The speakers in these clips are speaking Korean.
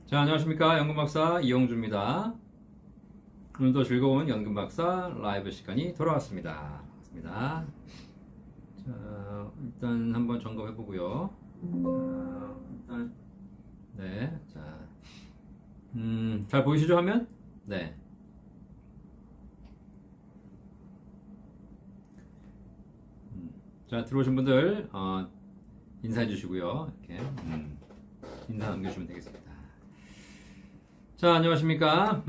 자, 안녕하십니까. 연금박사 이영주입니다. 오늘도 즐거운 연금박사 라이브 시간이 돌아왔습니다. 반갑습니다. 자, 일단 한번 점검해 보고요. 일단, 네, 자, 잘 보이시죠, 화면? 네. 자, 들어오신 분들, 인사해 주시고요. 이렇게, 인사 남겨주시면 되겠습니다. 자, 안녕하십니까.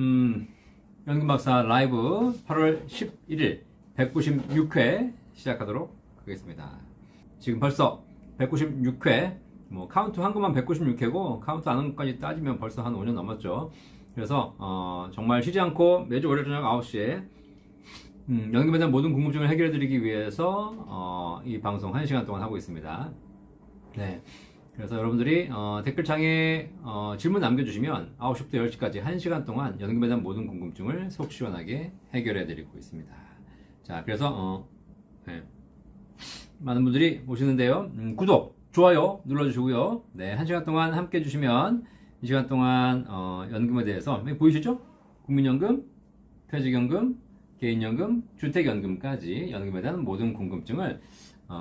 연금박사 라이브 8월 11일 196회 시작하도록 하겠습니다. 지금 벌써 196회, 카운트 한 것만 196회고, 카운트 안 한 것까지 따지면 벌써 한 5년 넘었죠. 그래서, 정말 쉬지 않고 매주 월요일 저녁 9시에, 연금에 대한 모든 궁금증을 해결해 드리기 위해서, 이 방송 1시간 동안 하고 있습니다. 네. 그래서 여러분들이 댓글창에 질문 남겨주시면 9시부터 10시까지 1시간 동안 연금에 대한 모든 궁금증을 속 시원하게 해결해 드리고 있습니다. 자, 그래서 네. 많은 분들이 오시는데요. 구독, 좋아요 눌러주시고요. 네, 1시간 동안 함께 해주시면 이 시간 동안 연금에 대해서 보이시죠? 국민연금, 퇴직연금, 개인연금, 주택연금까지 연금에 대한 모든 궁금증을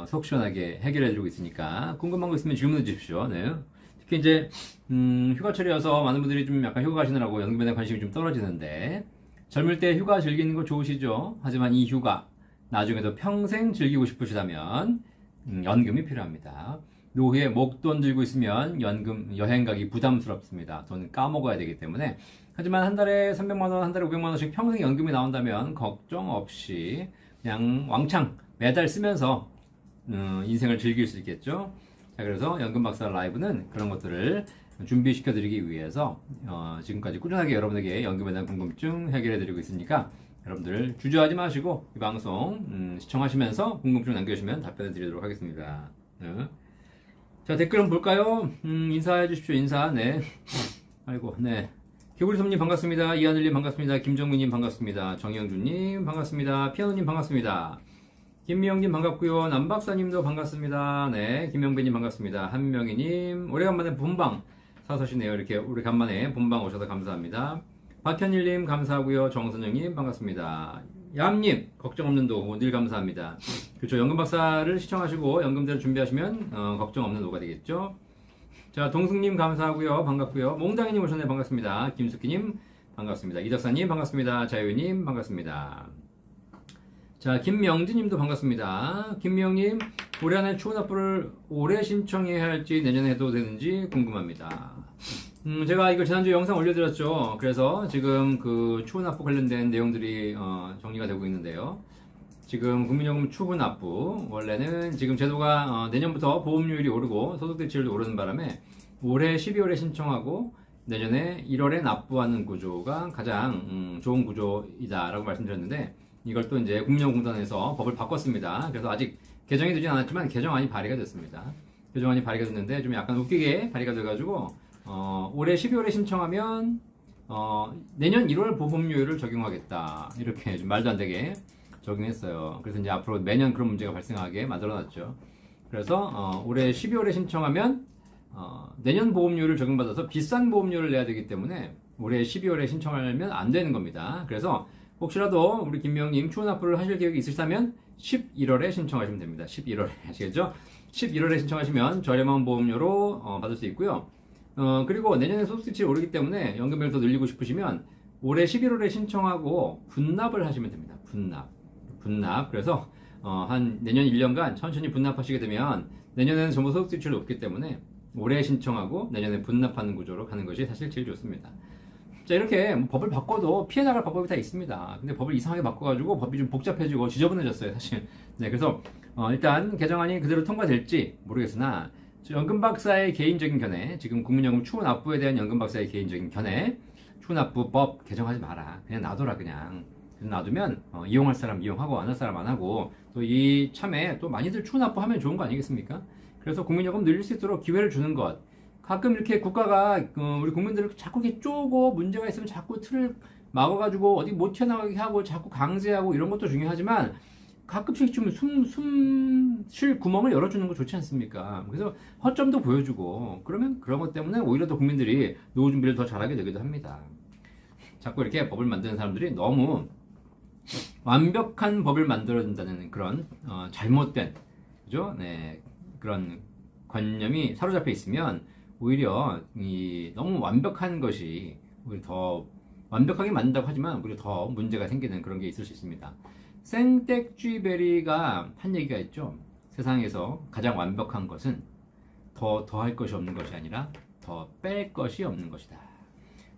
속 시원하게 해결해드리고 있으니까 궁금한 거 있으면 질문해 주십시오. 네. 특히 이제 휴가철이어서 많은 분들이 좀 약간 휴가 가시느라고 연금에 대한 관심이 좀 떨어지는데, 젊을 때 휴가 즐기는 거 좋으시죠? 하지만 이 휴가 나중에도 평생 즐기고 싶으시다면 연금이 필요합니다. 노후에 목돈 들고 있으면 연금 여행 가기 부담스럽습니다. 돈 까먹어야 되기 때문에. 하지만 한 달에 300만 원, 한 달에 500만 원씩 평생 연금이 나온다면 걱정 없이 그냥 왕창 매달 쓰면서 인생을 즐길 수 있겠죠. 자, 그래서 연금박사 라이브는 그런 것들을 준비시켜 드리기 위해서 지금까지 꾸준하게 여러분에게 연금에 대한 궁금증 해결해 드리고 있으니까 여러분들 주저하지 마시고 이 방송 시청하시면서 궁금증 남겨주시면 답변해 드리도록 하겠습니다. 자, 댓글 한번 볼까요? 인사해 주십시오. 인사. 네. 아이고, 네. 개구리솜님 반갑습니다. 이하늘님 반갑습니다. 김정민님 반갑습니다. 정영준님 반갑습니다. 피아노님 반갑습니다. 김미영님 반갑고요. 남박사님도 반갑습니다. 네, 김영배님 반갑습니다. 한명희님 오래간만에 본방 사서시네요. 이렇게 오래간만에 본방 오셔서 감사합니다. 박현일님 감사하고요. 정선영님 반갑습니다. 얌님 걱정 없는 노후 늘 감사합니다. 그렇죠. 연금박사를 시청하시고 연금대를 준비하시면 걱정 없는 노후가 되겠죠. 자, 동승님 감사하고요. 반갑고요. 몽당이님 오셨네. 반갑습니다. 김숙기님 반갑습니다. 이덕사님 반갑습니다. 자유님 반갑습니다. 자, 김명진님도 반갑습니다. 김명님, 올해 안에 추후납부를 올해 신청해야 할지 내년에 해도 되는지 궁금합니다. 제가 이거 지난주에 영상 올려드렸죠. 그래서 지금 그 추후납부 관련된 내용들이 정리가 되고 있는데요. 지금 국민연금 추후납부, 원래는 지금 제도가 내년부터 보험료율이 오르고 소득대체율도 오르는 바람에 올해 12월에 신청하고 내년에 1월에 납부하는 구조가 가장 좋은 구조이다라고 말씀드렸는데, 이걸 또 이제 국민연금공단에서 법을 바꿨습니다. 그래서 아직 개정이 되진 않았지만 개정안이 발의가 됐습니다. 개정안이 발의가 됐는데 좀 약간 웃기게 발의가 돼가지고 올해 12월에 신청하면 내년 1월 보험료율을 적용하겠다, 이렇게 좀 말도 안 되게 적용했어요. 그래서 이제 앞으로 매년 그런 문제가 발생하게 만들어놨죠. 그래서 올해 12월에 신청하면 내년 보험료율을 적용받아서 비싼 보험료를 내야 되기 때문에 올해 12월에 신청하면 안 되는 겁니다. 그래서 혹시라도 우리 김명님 추후납부를 하실 계획이 있으시다면 11월에 신청하시면 됩니다. 11월에 아시겠죠? 11월에 신청하시면 저렴한 보험료로 받을 수 있고요. 그리고 내년에 소득세율이 오르기 때문에 연금을 더 늘리고 싶으시면 올해 11월에 신청하고 분납을 하시면 됩니다. 분납. 그래서 한 내년 1년간 천천히 분납하시게 되면 내년에는 전부 소득세율이 높기 때문에 올해 신청하고 내년에 분납하는 구조로 가는 것이 사실 제일 좋습니다. 자, 이렇게 법을 바꿔도 피해 나갈 방법이 다 있습니다. 근데 법을 이상하게 바꿔가지고 법이 좀 복잡해지고 지저분해졌어요, 사실. 네, 그래서 일단 개정안이 그대로 통과될지 모르겠으나 연금박사의 개인적인 견해, 지금 국민연금 추후납부에 대한 연금박사의 개인적인 견해, 추후납부법 개정하지 마라. 그냥 놔둬라, 그냥. 놔두면 이용할 사람 이용하고 안 할 사람 안 하고, 또 이 참에 또 많이들 추후납부 하면 좋은 거 아니겠습니까? 그래서 국민연금 늘릴 수 있도록 기회를 주는 것. 가끔 이렇게 국가가 우리 국민들을 자꾸 이렇게 쪼고 문제가 있으면 자꾸 틀을 막아가지고 어디 못 튀어나가게 하고 자꾸 강제하고 이런 것도 중요하지만, 가끔씩 좀 숨 쉴 구멍을 열어주는 거 좋지 않습니까? 그래서 허점도 보여주고 그러면 그런 것 때문에 오히려 더 국민들이 노후 준비를 더 잘하게 되기도 합니다. 자꾸 이렇게 법을 만드는 사람들이 너무 완벽한 법을 만들어준다는 그런 잘못된 그죠? 네, 그런 관념이 사로잡혀 있으면 오히려 너무 완벽한 것이 오히려 더 완벽하게 만든다고 하지만 오히려 더 문제가 생기는 그런 게 있을 수 있습니다. 생텍쥐베리가 한 얘기가 있죠. 세상에서 가장 완벽한 것은 더할 것이 없는 것이 아니라 더 뺄 것이 없는 것이다.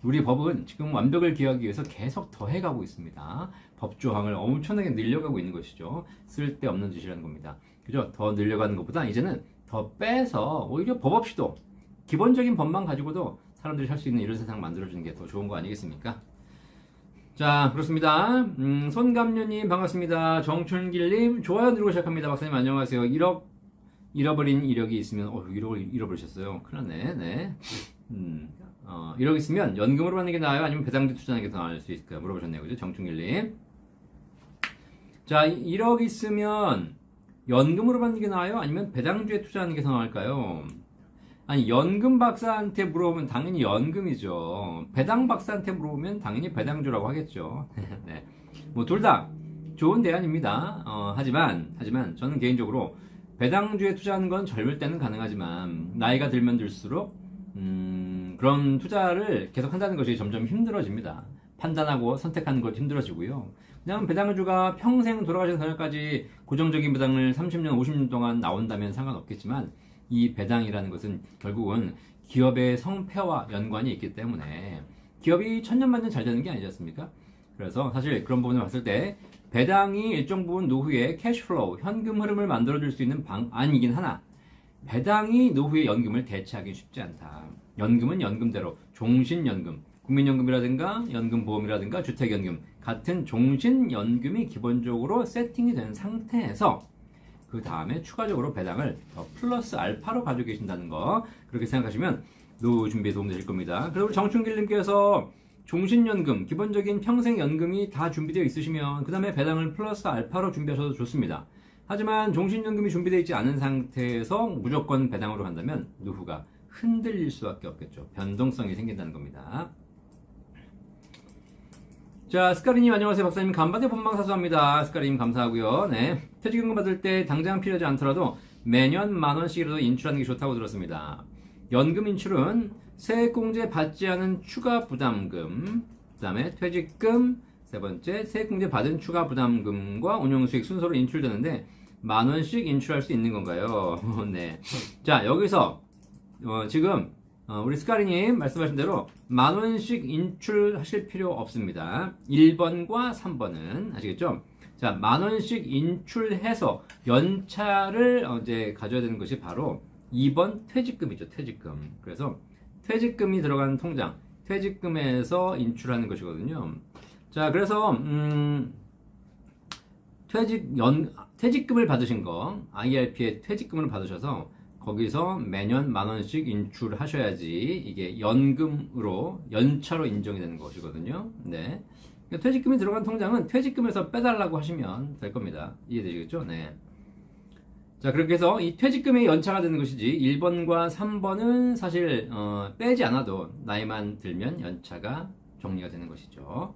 우리 법은 지금 완벽을 기하기 위해서 계속 더해가고 있습니다. 법조항을 엄청나게 늘려가고 있는 것이죠. 쓸데없는 짓이라는 겁니다. 그죠? 더 늘려가는 것보다 이제는 더 빼서 오히려 법 없이도 기본적인 법만 가지고도 사람들이 살 수 있는 이런 세상 만들어주는 게 더 좋은 거 아니겠습니까? 자, 그렇습니다. 손감녀님 반갑습니다. 정춘길님 좋아요 누르고 시작합니다. 박사님 안녕하세요. 1억 잃어버린 이력이 있으면 1억을 잃어버리셨어요. 큰일 났네. 네. 1억 있으면 연금으로 받는 게 나아요? 아니면 배당주 투자하는 게 더 나을 수 있을까요? 물어보셨네요. 그죠? 정춘길님. 자, 1억 있으면 연금으로 받는 게 나아요? 아니면 배당주에 투자하는 게 더 나을까요? 아니, 연금 박사한테 물어보면 당연히 연금이죠. 배당 박사한테 물어보면 당연히 배당주라고 하겠죠. 네. 뭐, 둘 다 좋은 대안입니다. 하지만 저는 개인적으로 배당주에 투자하는 건 젊을 때는 가능하지만, 나이가 들면 들수록, 그런 투자를 계속 한다는 것이 점점 힘들어집니다. 판단하고 선택하는 것 힘들어지고요. 그냥 배당주가 평생 돌아가시는 그날까지 고정적인 배당을 30년, 50년 동안 나온다면 상관없겠지만 이 배당이라는 것은 결국은 기업의 성패와 연관이 있기 때문에 기업이 천년만년 잘 되는 게 아니지 않습니까? 그래서 사실 그런 부분을 봤을 때 배당이 일정 부분 노후에 캐시플로우, 현금 흐름을 만들어줄 수 있는 방안이긴 하나 배당이 노후의 연금을 대체하기 쉽지 않다. 연금은 연금대로 종신연금, 국민연금이라든가 연금보험이라든가 주택연금 같은 종신연금이 기본적으로 세팅이 된 상태에서 그 다음에 추가적으로 배당을 더 플러스 알파로 가지고 계신다는 거 그렇게 생각하시면 노후 준비에 도움되실 겁니다. 그리고 우리 정춘길님께서 종신연금, 기본적인 평생연금이 다 준비되어 있으시면 그 다음에 배당을 플러스 알파로 준비하셔도 좋습니다. 하지만 종신연금이 준비되어 있지 않은 상태에서 무조건 배당으로 간다면 노후가 흔들릴 수밖에 없겠죠. 변동성이 생긴다는 겁니다. 자, 스카리님 안녕하세요. 박사님 간밤에 본방 사수합니다. 스카리님 감사하고요. 네, 퇴직연금 받을 때 당장 필요하지 않더라도 매년 10,000원씩이라도 인출하는 게 좋다고 들었습니다. 연금 인출은 세액공제 받지 않은 추가 부담금, 그 다음에 퇴직금, 세 번째 세액공제 받은 추가 부담금과 운용수익 순서로 인출되는데 10,000원씩 인출할 수 있는 건가요? 네. 자, 여기서 지금 우리 스카리님 말씀하신 대로 10,000원씩 인출하실 필요 없습니다. 1번과 3번은 아시겠죠? 자, 10,000원씩 인출해서 연차를 이제 가져야 되는 것이 바로 2번 퇴직금이죠. 퇴직금. 그래서 퇴직금이 들어가는 통장, 퇴직금에서 인출하는 것이거든요. 자, 그래서 퇴직금을 받으신 거, IRP의 퇴직금을 받으셔서 거기서 매년 10,000원씩 인출하셔야지 이게 연금으로 연차로 인정이 되는 것이거든요. 네. 그러니까 퇴직금이 들어간 통장은 퇴직금에서 빼달라고 하시면 될 겁니다. 이해되시겠죠? 네. 자, 그렇게 해서 이 퇴직금의 연차가 되는 것이지 1번과 3번은 사실 빼지 않아도 나이만 들면 연차가 정리가 되는 것이죠.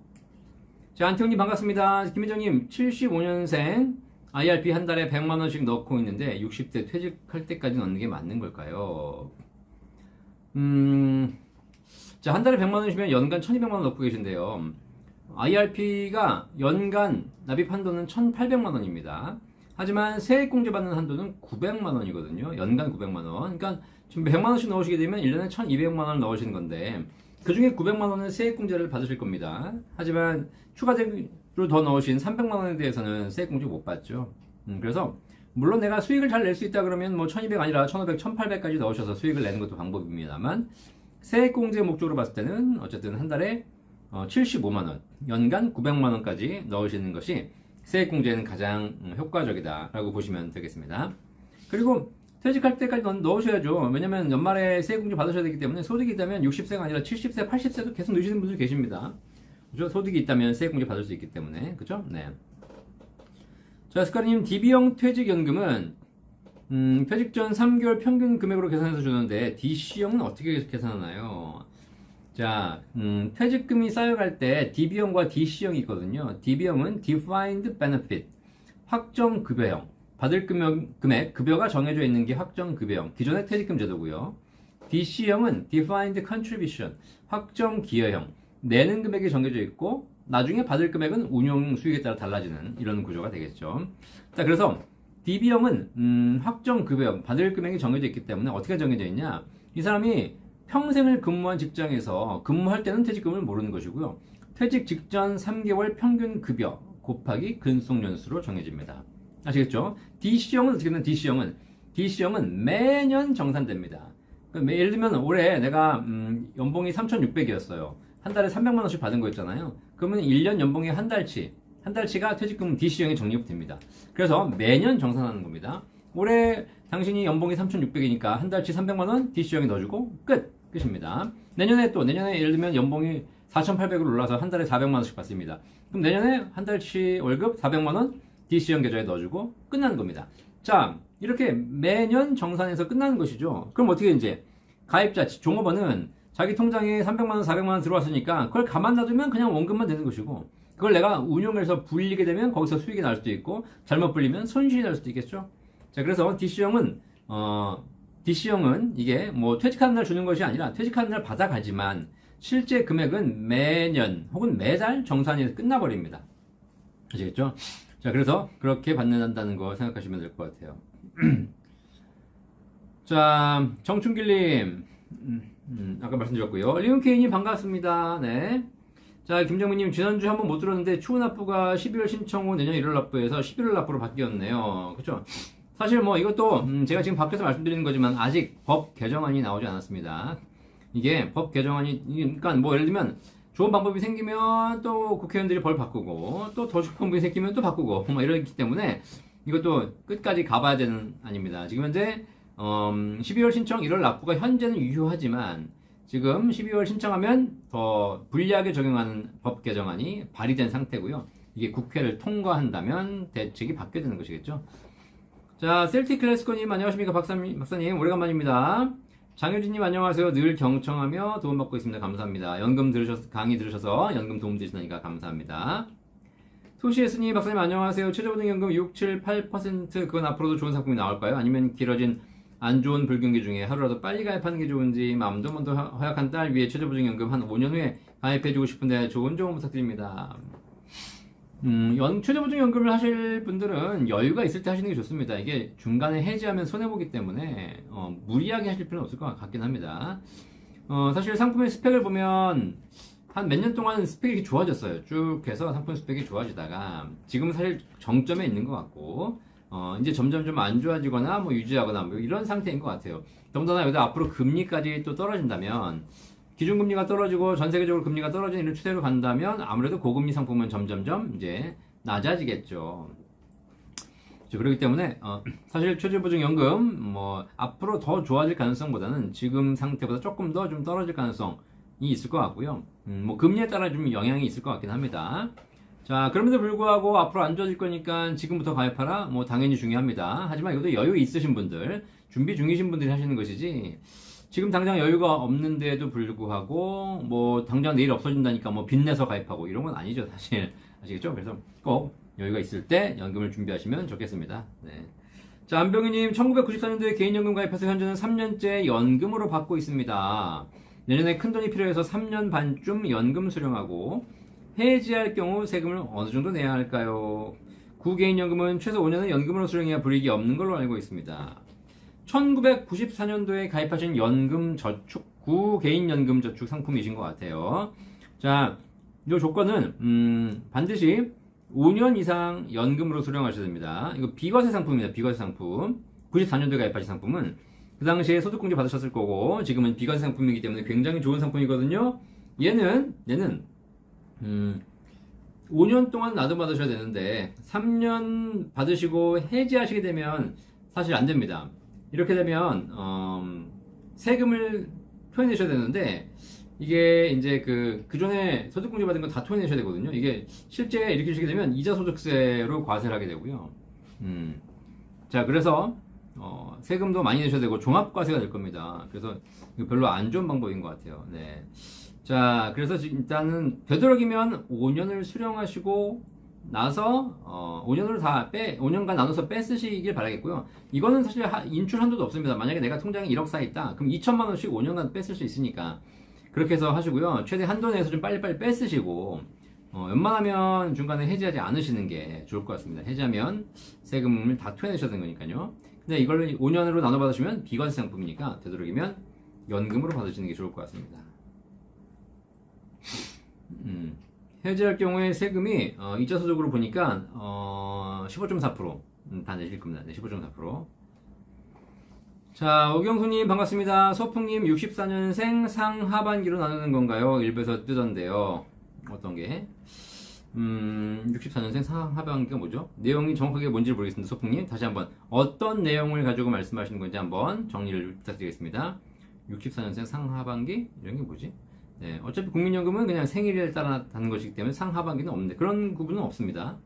자, 안태훈님 반갑습니다. 김희정님 75년생 IRP 한 달에 100만원씩 넣고 있는데 60대 퇴직할 때까지 넣는 게 맞는 걸까요? 자, 한 달에 100만원이시면 연간 1200만원 넣고 계신데요. IRP가 연간 납입 한도는 1800만원입니다. 하지만 세액공제 받는 한도는 900만원이거든요. 연간 900만원. 그러니까 지금 100만원씩 넣으시게 되면 1년에 1200만원을 넣으시는 건데 그 중에 900만원은 세액공제를 받으실 겁니다. 하지만 추가적으로 더 넣으신 300만원에 대해서는 세액공제 못 받죠. 그래서 물론 내가 수익을 잘 낼 수 있다 그러면 뭐 1200 아니라 1500, 1800까지 넣으셔서 수익을 내는 것도 방법입니다만 세액공제 목적으로 봤을 때는 어쨌든 한 달에 75만원, 연간 900만원까지 넣으시는 것이 세액공제는 가장 효과적이다라고 보시면 되겠습니다. 그리고 퇴직할 때까지 넣으셔야죠. 왜냐면 연말에 세액공제 받으셔야 되기 때문에 소득이 있다면 60세가 아니라 70세, 80세도 계속 넣으시는 분들 계십니다. 그죠? 소득이 있다면 세액공제 받을 수 있기 때문에. 그죠? 네. 자, 스카리님, DB형 퇴직연금은 퇴직 전 3개월 평균 금액으로 계산해서 주는데 DC형은 어떻게 계산하나요? 자, 퇴직금이 쌓여갈 때 DB형과 DC형이 있거든요. DB형은 Defined Benefit, 확정급여형. 받을 금액, 급여가 정해져 있는 게 확정급여형, 기존의 퇴직금 제도고요. DC형은 Defined Contribution, 확정기여형. 내는 금액이 정해져 있고 나중에 받을 금액은 운용 수익에 따라 달라지는 이런 구조가 되겠죠. 자, 그래서 DB형은 확정급여형, 받을 금액이 정해져 있기 때문에 어떻게 정해져 있냐? 이 사람이 평생을 근무한 직장에서 근무할 때는 퇴직금을 모르는 것이고요. 퇴직 직전 3개월 평균 급여 곱하기 근속연수로 정해집니다. 아시겠죠? DC형은 어떻게 되면 DC형은 매년 정산됩니다. 그러니까 예를 들면 올해 내가 연봉이 3,600이었어요. 한 달에 300만 원씩 받은 거 있잖아요. 그러면 1년 연봉의 한 달치가 퇴직금 DC형에 적립됩니다. 그래서 매년 정산하는 겁니다. 올해 당신이 연봉이 3,600이니까 한 달치 300만 원 DC형에 넣어주고 끝입니다. 내년에 예를 들면 연봉이 4,800으로 올라서 한 달에 400만 원씩 받습니다. 그럼 내년에 한 달치 월급 400만 원 DC형 계좌에 넣어주고 끝나는 겁니다. 자, 이렇게 매년 정산해서 끝나는 것이죠. 그럼 어떻게 이제 가입자 종업원은 자기 통장에 300만 원, 400만 원 들어왔으니까 그걸 가만 놔두면 그냥 원금만 되는 것이고, 그걸 내가 운용해서 불리게 되면 거기서 수익이 날 수도 있고, 잘못 불리면 손실이 날 수도 있겠죠. 자, 그래서 DC형은 이게 뭐 퇴직하는 날 주는 것이 아니라 퇴직하는 날 받아가지만 실제 금액은 매년 혹은 매달 정산이 끝나버립니다. 아시겠죠? 자, 그래서 그렇게 받는다는 거 생각하시면 될 것 같아요. 자, 정춘길님, 아까 말씀드렸고요. 리온케이님 반갑습니다. 네. 자, 김정민님, 지난주 한번 못 들었는데 추후 납부가 12월 신청 후 내년 1월 납부에서 11월 납부로 바뀌었네요. 그렇죠? 사실 뭐 이것도 제가 지금 밖에서 말씀드리는 거지만 아직 법 개정안이 나오지 않았습니다. 이게 법 개정안이, 그러니까 뭐 예를 들면 좋은 방법이 생기면 또 국회의원들이 벌 바꾸고 또 더 좋은 방법이 생기면 또 바꾸고 뭐 이러기 때문에 이것도 끝까지 가봐야 되는 아닙니다. 지금 현재 12월 신청 1월 납부가 현재는 유효하지만 지금 12월 신청하면 더 불리하게 적용하는 법 개정안이 발의된 상태고요. 이게 국회를 통과한다면 대책이 바뀌게 되는 것이겠죠. 자, 셀틱 클래스코님 안녕하십니까? 박사님 오래간만입니다. 장효진님 안녕하세요. 늘 경청하며 도움받고 있습니다. 감사합니다. 강의 들으셔서 연금 도움 되시다니까 감사합니다. 소시에스님 박사님 안녕하세요. 최저보증연금 6, 7, 8% 그건 앞으로도 좋은 상품이 나올까요? 아니면 길어진 안 좋은 불경기 중에 하루라도 빨리 가입하는 게 좋은지, 마음도 먼저 허약한 딸 위해 최저보증연금 한 5년 후에 가입해주고 싶은데 좋은 조언 부탁드립니다. 최저보증연금을 하실 분들은 여유가 있을 때 하시는 게 좋습니다. 이게 중간에 해지하면 손해보기 때문에 무리하게 하실 필요는 없을 것 같긴 합니다. 사실 상품의 스펙을 보면 한 몇 년 동안 스펙이 이렇게 좋아졌어요. 쭉 해서 상품 스펙이 좋아지다가 지금은 사실 정점에 있는 것 같고 이제 점점 좀 안 좋아지거나 뭐 유지하거나 뭐 이런 상태인 것 같아요. 더군다나 여기다 앞으로 금리까지 또 떨어진다면, 기준금리가 떨어지고 전 세계적으로 금리가 떨어지는 이런 추세로 간다면 아무래도 고금리 상품은 점점점 이제 낮아지겠죠. 그렇기 때문에 사실 최저보증연금 뭐 앞으로 더 좋아질 가능성보다는 지금 상태보다 조금 더 좀 떨어질 가능성이 있을 것 같고요. 뭐 금리에 따라 좀 영향이 있을 것 같긴 합니다. 자, 그럼에도 불구하고 앞으로 안 좋아질 거니까 지금부터 가입하라? 뭐 당연히 중요합니다. 하지만 이것도 여유 있으신 분들, 준비 중이신 분들이 하시는 것이지, 지금 당장 여유가 없는데도 불구하고 뭐 당장 내일 없어진다니까 뭐 빚내서 가입하고 이런 건 아니죠, 사실. 아시겠죠? 그래서 꼭 여유가 있을 때 연금을 준비하시면 좋겠습니다. 네. 자, 안병희님, 1994년도에 개인연금 가입해서 현재는 3년째 연금으로 받고 있습니다. 내년에 큰돈이 필요해서 3년 반쯤 연금 수령하고 해지할 경우 세금을 어느 정도 내야 할까요? 구개인연금은 최소 5년은 연금으로 수령해야 불이익이 없는 걸로 알고 있습니다. 1994년도에 가입하신 연금저축, 구개인연금저축 상품이신 것 같아요. 자, 이 조건은 반드시 5년 이상 연금으로 수령하셔야 됩니다. 이거 비과세 상품입니다. 비과세 상품. 94년도에 가입하신 상품은 그 당시에 소득공제 받으셨을 거고 지금은 비과세 상품이기 때문에 굉장히 좋은 상품이거든요. 얘는 5년 동안 놔둬 받으셔야 되는데 3년 받으시고 해지하시게 되면 사실 안 됩니다. 이렇게 되면 세금을 토해내셔야 되는데 이게 이제 그 전에 소득공제 받은 거 다 토해내셔야 되거든요. 이게 실제 이렇게 주시게 되면 이자소득세로 과세를 하게 되고요. 자, 그래서 세금도 많이 내셔야 되고 종합과세가 될 겁니다. 그래서 이거 별로 안 좋은 방법인 것 같아요. 네. 자, 그래서 일단은 되도록이면 5년을 수령하시고 나서 5년간 나눠서 빼쓰시길 바라겠고요. 이거는 사실 인출 한도도 없습니다. 만약에 내가 통장에 1억 사 있다, 그럼 2천만 원씩 5년간 뺐을 수 있으니까 그렇게 해서 하시고요. 최대 한도 내에서 좀 빨리빨리 빼쓰시고 웬만하면 중간에 해지하지 않으시는 게 좋을 것 같습니다. 해지하면 세금을 다 토해내셔야 되는 거니까요. 근데 이걸 5년으로 나눠 받으시면 비과세 상품이니까 되도록이면 연금으로 받으시는 게 좋을 것 같습니다. 해지할 경우에 세금이 2차 소득으로 보니까 15.4% 다 내실 겁니다. 네, 15.4%. 자, 오경수님 반갑습니다. 소풍님 64년생 상하반기로 나누는 건가요? 일부에서 뜨던데요. 어떤 게? 64년생 상하반기가 뭐죠? 내용이 정확하게 뭔지 모르겠습니다. 소풍님 다시 한번 어떤 내용을 가지고 말씀하시는 건지 한번 정리를 부탁드리겠습니다. 64년생 상하반기? 이런 게 뭐지? 네, 어차피 국민연금은 그냥 생일에 따라 다는 것이기 때문에 상하반기는 없는데 그런 구분은 없습니다.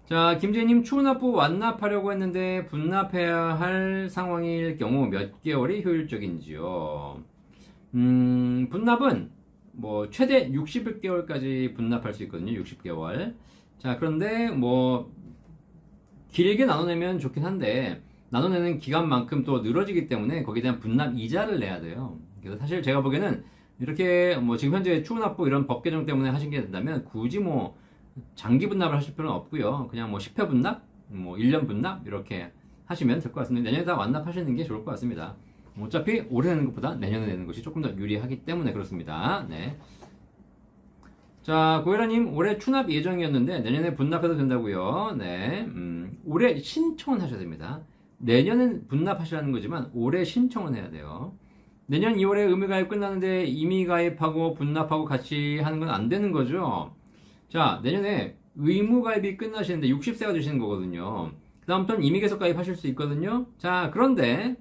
자, 김재님 추납부 완납하려고 했는데 분납해야 할 상황일 경우 몇 개월이 효율적인지요? 분납은 뭐 최대 60개월까지 분납할 수 있거든요. 60개월. 자, 그런데 뭐 길게 나눠내면 좋긴 한데 나눠내는 기간만큼 또 늘어지기 때문에 거기에 대한 분납 이자를 내야 돼요. 그래서 사실 제가 보기에는 이렇게 뭐 지금 현재 추납부 이런 법 개정 때문에 하신 게 된다면 굳이 뭐 장기 분납을 하실 필요는 없고요. 그냥 뭐 10회 분납, 뭐 1년 분납 이렇게 하시면 될 것 같습니다. 내년에 다 완납하시는 게 좋을 것 같습니다. 어차피 올해 내는 것보다 내년에 내는 것이 조금 더 유리하기 때문에 그렇습니다. 네. 자, 고혜라님 올해 추납 예정이었는데 내년에 분납해도 된다고요. 네. 올해 신청은 하셔야 됩니다. 내년은 분납하시라는 거지만 올해 신청은 해야 돼요. 내년 2월에 의무가입 끝나는데 임의가입하고 분납하고 같이 하는 건 안 되는 거죠. 자, 내년에 의무가입이 끝나시는데 60세가 되시는 거거든요. 그 다음부터는 임의계속가입 하실 수 있거든요. 자, 그런데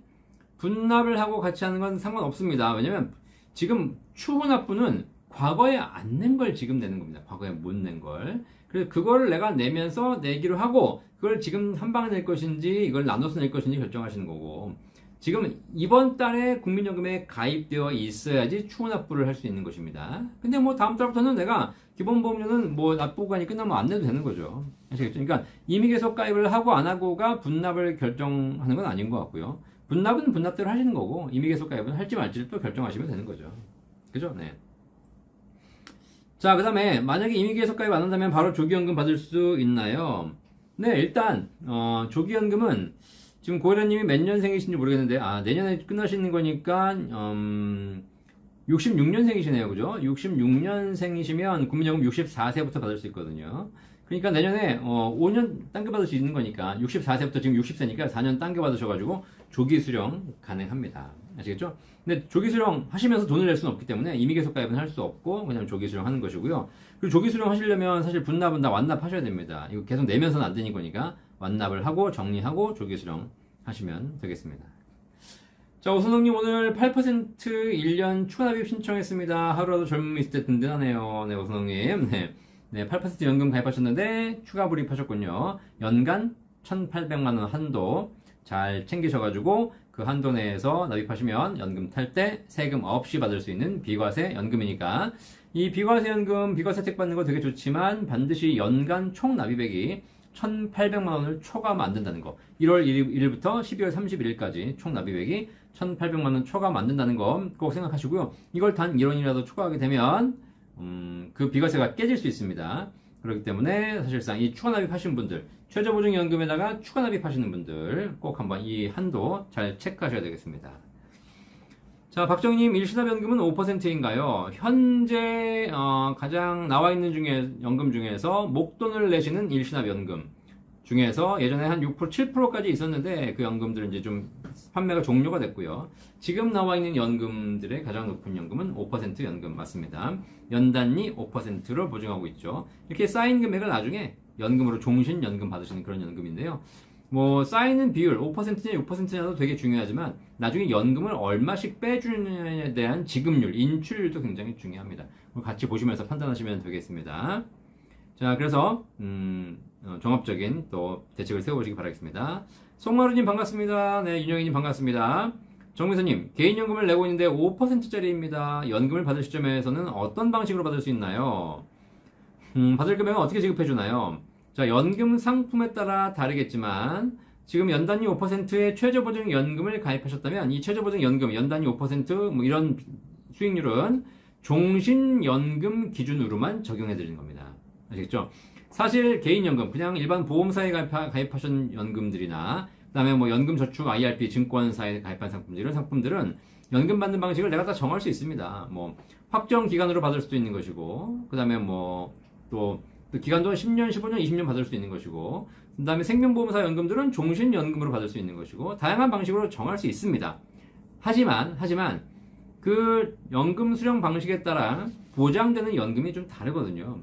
분납을 하고 같이 하는 건 상관없습니다. 왜냐면 지금 추후납부는 과거에 안 낸 걸 지금 내는 겁니다. 과거에 못 낸 걸. 그래서 그거를 내가 내면서 내기로 하고 그걸 지금 한 방에 낼 것인지 이걸 나눠서 낼 것인지 결정하시는 거고, 지금 이번 달에 국민연금에 가입되어 있어야지 추후납부를 할 수 있는 것입니다. 근데 뭐 다음 달부터는 내가 기본보험료는 뭐 납부관이 끝나면 안 내도 되는 거죠. 아시겠죠? 그러니까 임의계속 가입을 하고 안 하고가 분납을 결정하는 건 아닌 것 같고요. 분납은 분납대로 하시는 거고 임의계속 가입은 할지 말지를 또 결정하시면 되는 거죠. 그죠? 네. 자, 그 다음에 만약에 임의계속 가입 안 한다면 바로 조기연금 받을 수 있나요? 네, 일단 조기연금은 지금 고혜라님이 몇 년생이신지 모르겠는데 내년에 끝나시는 거니까 66년생이시네요. 그죠? 66년생이시면 국민연금 64세부터 받을 수 있거든요. 그러니까 내년에 5년 당겨받을 수 있는 거니까 64세부터 지금 60세니까 4년 당겨받으셔가지고 조기 수령 가능합니다. 아시겠죠? 근데 조기 수령 하시면서 돈을 낼 수는 없기 때문에 임의계속 가입은 할 수 없고 그냥 조기 수령 하는 것이고요. 그리고 조기 수령 하시려면 사실 분납은 다 완납하셔야 됩니다. 이거 계속 내면서는 안 되는 거니까 완납을 하고 정리하고 조기 수령 하시면 되겠습니다. 자, 오선홍님 오늘 8% 1년 추가납입 신청했습니다. 하루라도 젊음이 있을 때 든든하네요. 네, 오선홍님. 네, 8% 연금 가입하셨는데 추가 불입하셨군요. 연간 1,800만원 한도 잘 챙기셔가지고 그 한도 내에서 납입하시면 연금 탈 때 세금 없이 받을 수 있는 비과세 연금이니까 이 비과세 연금, 비과세 혜택 받는 거 되게 좋지만 반드시 연간 총 납입액이 1,800만원을 초과하면 안 된다는 거. 1월 1일부터 12월 31일까지 총 납입액이 1,800만원 초과하면 안 된다는 거 꼭 생각하시고요. 이걸 단 1원이라도 초과하게 되면 그 비과세가 깨질 수 있습니다. 그렇기 때문에 사실상 이 추가 납입하신 분들, 최저보증연금에다가 추가 납입하시는 분들 꼭 한번 이 한도 잘 체크하셔야 되겠습니다. 자, 박정희님 일시납연금은 5%인가요? 현재 가장 나와 있는 연금 중에서 목돈을 내시는 일시납연금 중에서 예전에 한 6%, 7%까지 있었는데 그 연금들은 이제 좀 판매가 종료가 됐고요. 지금 나와 있는 연금들의 가장 높은 연금은 5% 연금 맞습니다. 연단리 5%로 보증하고 있죠. 이렇게 쌓인 금액을 나중에 연금으로 종신연금 받으시는 그런 연금인데요. 뭐 쌓이는 비율 5%냐 6%냐도 되게 중요하지만 나중에 연금을 얼마씩 빼주느냐에 대한 지급률, 인출률도 굉장히 중요합니다. 같이 보시면서 판단하시면 되겠습니다. 자, 그래서 종합적인 또 대책을 세워보시기 바라겠습니다. 송마루님 반갑습니다. 네, 윤영희님 반갑습니다. 정미선님, 개인연금을 내고 있는데 5%짜리입니다. 연금을 받을 시점에서는 어떤 방식으로 받을 수 있나요? 받을 금액은 어떻게 지급해주나요? 자, 연금 상품에 따라 다르겠지만 지금 연단위 5%의 최저보증연금을 가입하셨다면 이 최저보증연금 연단위 5% 이런 수익률은 종신연금 기준으로만 적용해 드리는 겁니다. 아시겠죠? 사실 개인연금, 그냥 일반 보험사에 가입하신 연금들이나 그 다음에 연금저축, IRP, 증권사에 가입한 상품들, 이런 상품들은 연금 받는 방식을 내가 다 정할 수 있습니다. 확정 기간으로 받을 수도 있는 것이고, 그 다음에 또 기간도 10년, 15년, 20년 받을 수 있는 것이고, 그 다음에 생명보험사 연금들은 종신연금으로 받을 수 있는 것이고, 다양한 방식으로 정할 수 있습니다. 하지만, 그 연금 수령 방식에 따라 보장되는 연금이 좀 다르거든요.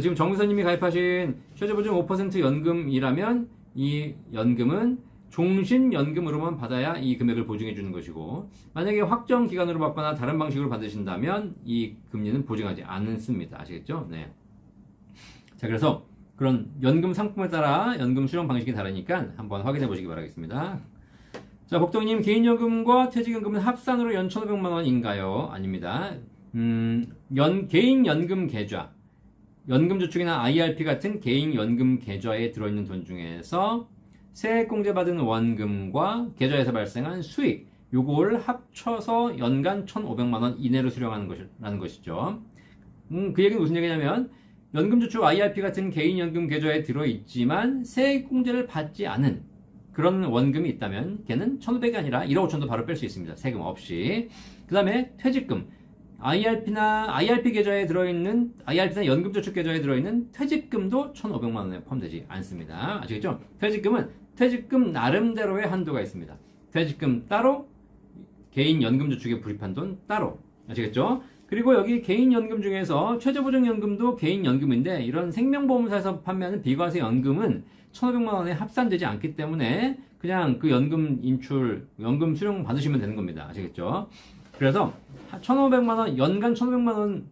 지금 정무사님이 가입하신 최저보증 5% 연금이라면 이 연금은 종신연금으로만 받아야 이 금액을 보증해 주는 것이고, 만약에 확정 기간으로 받거나 다른 방식으로 받으신다면 이 금리는 보증하지 않습니다. 아시겠죠? 네. 자, 그래서 그런 연금 상품에 따라 연금 수령 방식이 다르니까 한번 확인해 보시기 바라겠습니다. 자, 복동님, 개인연금과 퇴직연금은 합산으로 연 1,500만 원인가요? 아닙니다. 개인연금 계좌, 연금저축이나 IRP 같은 개인연금 계좌에 들어있는 돈 중에서 세액공제 받은 원금과 계좌에서 발생한 수익, 요걸 합쳐서 연간 1,500만 원 이내로 수령하는 것이라는 것이죠. 그 얘기는 무슨 얘기냐면 연금저축 IRP 같은 개인연금 계좌에 들어있지만 세액공제를 받지 않은 그런 원금이 있다면 걔는 1,500이 아니라 1억 5천도 바로 뺄 수 있습니다. 세금 없이. 그 다음에 퇴직금, IRP 계좌에 들어있는, IRP나 연금저축 계좌에 들어있는 퇴직금도 1,500만 원에 포함되지 않습니다. 아시겠죠? 퇴직금 나름대로의 한도가 있습니다. 퇴직금 따로, 개인연금저축에 불입한 돈 따로. 아시겠죠? 그리고 여기 개인연금 중에서 최저보증연금도 개인연금인데 이런 생명보험사에서 판매하는 비과세 연금은 1,500만 원에 합산되지 않기 때문에 그냥 그 연금 수령 받으시면 되는 겁니다. 아시겠죠? 그래서 1,500만 원, 연간 1,500만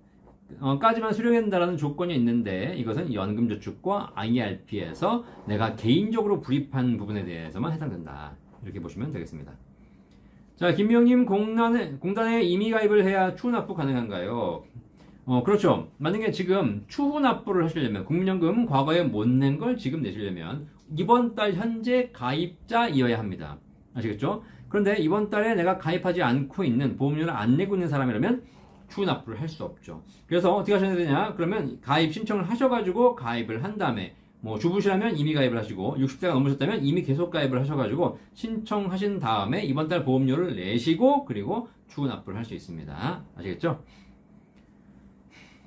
원까지만 수령해야 된다는 조건이 있는데 이것은 연금저축과 IRP에서 내가 개인적으로 불입한 부분에 대해서만 해당된다. 이렇게 보시면 되겠습니다. 자, 김미영님, 공단에 임의 가입을 해야 추후 납부 가능한가요? 그렇죠. 만약에 지금 추후 납부를 하시려면, 국민연금 과거에 못 낸 걸 지금 내시려면, 이번 달 현재 가입자이어야 합니다. 아시겠죠? 그런데 이번 달에 내가 가입하지 않고 있는, 보험료를 안 내고 있는 사람이라면, 추후 납부를 할 수 없죠. 그래서 어떻게 하셔야 되냐? 그러면 가입 신청을 하셔가지고 가입을 한 다음에, 주부시라면 이미 가입을 하시고 60세가 넘으셨다면 이미 계속 가입을 하셔가지고 신청하신 다음에 이번 달 보험료를 내시고 그리고 추후 납부를 할 수 있습니다. 아시겠죠?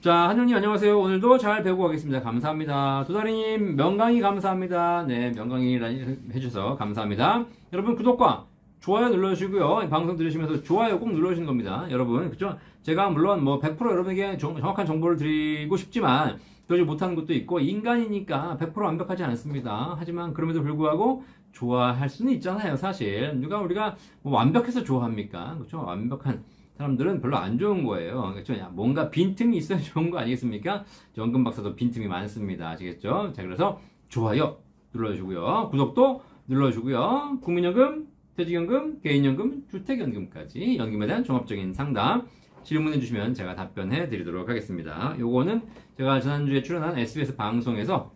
자, 한영님 안녕하세요. 오늘도 잘 배우고 가겠습니다. 감사합니다. 도다리님 명강의 감사합니다. 네, 명강의 해주셔서 감사합니다. 여러분 구독과 좋아요 눌러주시고요. 방송 들으시면서 좋아요 꼭 눌러주시는 겁니다. 여러분, 그죠? 제가 물론 100% 여러분에게 정확한 정보를 드리고 싶지만 그러지 못하는 것도 있고 인간이니까 100% 완벽하지 않습니다. 하지만 그럼에도 불구하고 좋아할 수는 있잖아요. 사실 우리가 완벽해서 좋아합니까? 그렇죠? 완벽한 사람들은 별로 안 좋은 거예요. 그렇죠? 뭔가 빈틈이 있어야 좋은 거 아니겠습니까? 연금 박사도 빈틈이 많습니다. 아시겠죠? 자, 그래서 좋아요 눌러주고요. 구독도 눌러주고요. 국민연금, 퇴직연금, 개인연금, 주택연금까지 연금에 대한 종합적인 상담 질문해 주시면 제가 답변해 드리도록 하겠습니다. 요거는 제가 지난주에 출연한 SBS 방송에서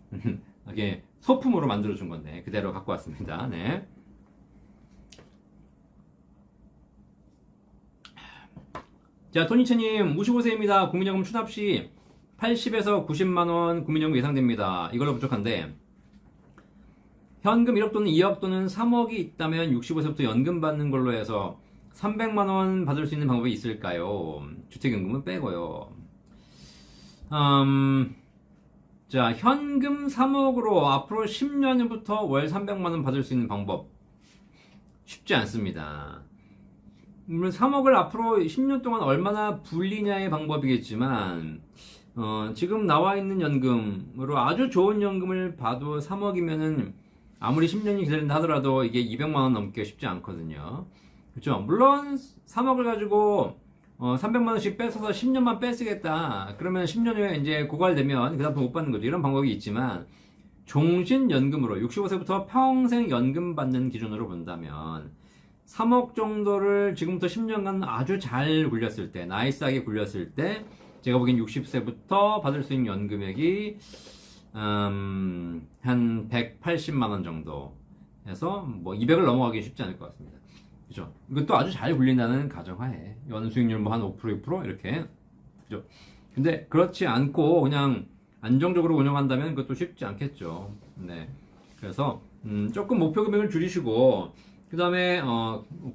이렇게 소품으로 만들어 준 건데 그대로 갖고 왔습니다. 네. 자, 토니체님 55세입니다. 국민연금 추납시 80에서 90만원 국민연금 예상됩니다. 이걸로 부족한데 현금 1억 또는 2억 또는 3억이 있다면 65세부터 연금 받는 걸로 해서 300만원 받을 수 있는 방법이 있을까요? 주택연금은 빼고요. 자, 현금 3억으로 앞으로 10년부터 월 300만원 받을 수 있는 방법 쉽지 않습니다. 물론 3억을 앞으로 10년 동안 얼마나 불리냐의 방법이겠지만 지금 나와 있는 연금으로 아주 좋은 연금을 봐도 3억이면은 아무리 10년이 기다린다 하더라도 이게 200만원 넘기가 쉽지 않거든요. 그렇죠? 물론 3억을 가지고 300만원씩 뺏어서 10년만 뺏으겠다. 그러면 10년 후에 이제 고갈되면 그 다음 못 받는 거죠. 이런 방법이 있지만 종신연금으로 65세부터 평생 연금 받는 기준으로 본다면 3억 정도를 지금부터 10년간 아주 잘 굴렸을 때, 나이스하게 굴렸을 때 제가 보기엔 60세부터 받을 수 있는 연금액이 한 180만 원 정도 해서 뭐 200을 넘어가기 쉽지 않을 것 같습니다. 그죠? 이것도 아주 잘 굴린다는 가정하에 연수익률 뭐 한 5% 6% 이렇게. 그죠? 근데 그렇지 않고 그냥 안정적으로 운영한다면 그것도 쉽지 않겠죠. 네. 그래서 조금 목표 금액을 줄이시고 그 다음에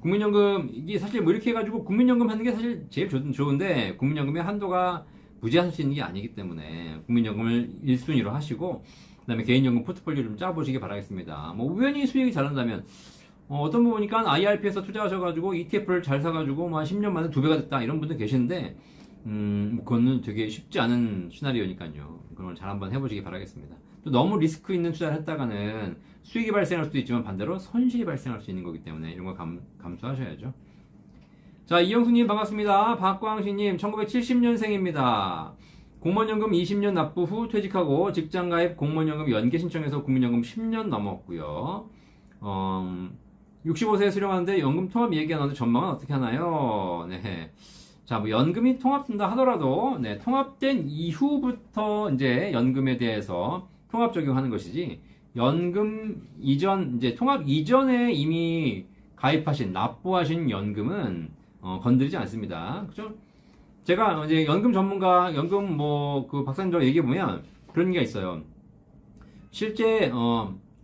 국민연금 이게 사실 뭐 이렇게 해가지고 국민연금 하는 게 사실 제일 좋은데 국민연금의 한도가 무제한할 수 있는 게 아니기 때문에 국민연금을 1순위로 하시고 그 다음에 개인연금 포트폴리오 좀 짜보시기 바라겠습니다. 뭐 우연히 수익이 잘 난다면 어떤 분 보니까 IRP에서 투자하셔가지고 ETF를 잘 사가지고 뭐 한 10년 만에 2배가 됐다 이런 분들 계시는데 그거는 되게 쉽지 않은 시나리오니까요. 그걸 잘 한번 해보시기 바라겠습니다. 또 너무 리스크 있는 투자를 했다가는 수익이 발생할 수도 있지만 반대로 손실이 발생할 수 있는 거기 때문에 이런 걸 감수하셔야죠. 자, 이영수님 반갑습니다. 박광식님 1970년생입니다. 공무원연금 20년 납부 후 퇴직하고 직장가입 공무원연금 연계 신청해서 국민연금 10년 넘었고요. 65세에 수령하는데 연금 통합 얘기가 나오는데 전망은 어떻게 하나요? 네. 자, 뭐 연금이 통합된다 하더라도 네, 통합된 이후부터 이제 연금에 대해서 통합 적용하는 것이지 연금 이전 이제 통합 이전에 이미 가입하신 납부하신 연금은 건드리지 않습니다. 그죠? 제가 이제 연금 전문가 연금 뭐 그 박사님들 얘기해 보면 그런 게 있어요. 실제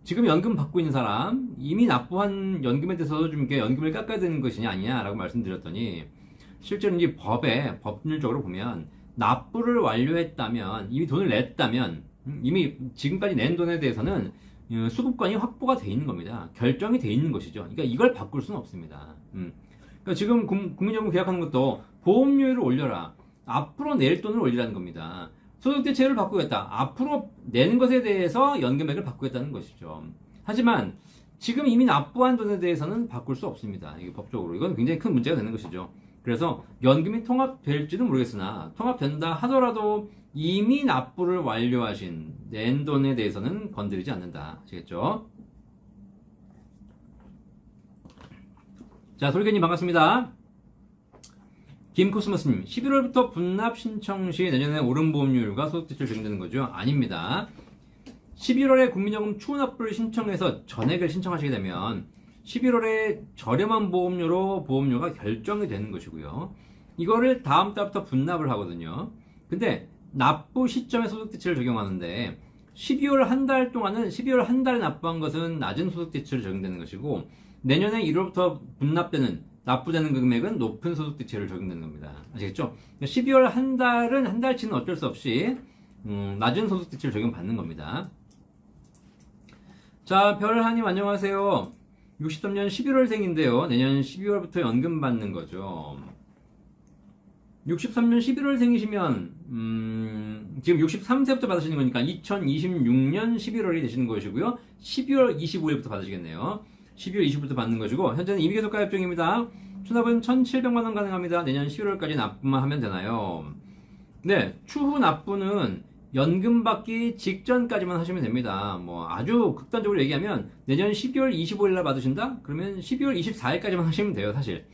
지금 연금 받고 있는 사람 이미 납부한 연금에 대해서도 좀 이렇게 연금을 깎아야 되는 것이냐 아니냐라고 말씀드렸더니 실제로 이제 법률적으로 보면 납부를 완료했다면 이미 돈을 냈다면 이미 지금까지 낸 돈에 대해서는 수급권이 확보가 돼 있는 겁니다. 결정이 돼 있는 것이죠. 그러니까 이걸 바꿀 수는 없습니다. 그러니까 지금 국민연금 계약하는 것도 보험료를 올려라. 앞으로 낼 돈을 올리라는 겁니다. 소득대체율을 바꾸겠다. 앞으로 내는 것에 대해서 연금액을 바꾸겠다는 것이죠. 하지만 지금 이미 납부한 돈에 대해서는 바꿀 수 없습니다. 이게 법적으로. 이건 굉장히 큰 문제가 되는 것이죠. 그래서 연금이 통합될지도 모르겠으나 통합된다 하더라도 이미 납부를 완료하신 낸 돈에 대해서는 건드리지 않는다. 아시겠죠? 자, 솔개님 반갑습니다. 김코스모스님, 11월부터 분납 신청 시 내년에 오른 보험료율과 소득대출 적용되는 거죠? 아닙니다. 11월에 국민연금 추후 납부를 신청해서 전액을 신청하시게 되면 11월에 저렴한 보험료로 보험료가 결정이 되는 것이고요. 이거를 다음 달부터 분납을 하거든요. 근데 납부 시점에 소득대출을 적용하는데 12월 한 달 동안은 12월 한 달에 납부한 것은 낮은 소득대출이 적용되는 것이고 내년에 1월부터 분납되는 납부되는 금액은 높은 소득대체를 적용되는 겁니다. 아시겠죠? 12월 한 달은 한 달치는 어쩔 수 없이 낮은 소득대체를 적용받는 겁니다. 자, 별하님 안녕하세요. 63년 11월생인데요. 내년 12월부터 연금 받는 거죠. 63년 11월생이시면 지금 63세부터 받으시는 거니까 2026년 11월이 되시는 것이고요. 12월 25일부터 받으시겠네요. 12월 20일부터 받는 것이고 현재는 임의계속 가입 중입니다. 추납은 1,700만원 가능합니다. 내년 11월까지 납부만 하면 되나요? 네, 추후 납부는 연금 받기 직전까지만 하시면 됩니다. 뭐 아주 극단적으로 얘기하면 내년 12월 25일날 받으신다? 그러면 12월 24일까지만 하시면 돼요, 사실.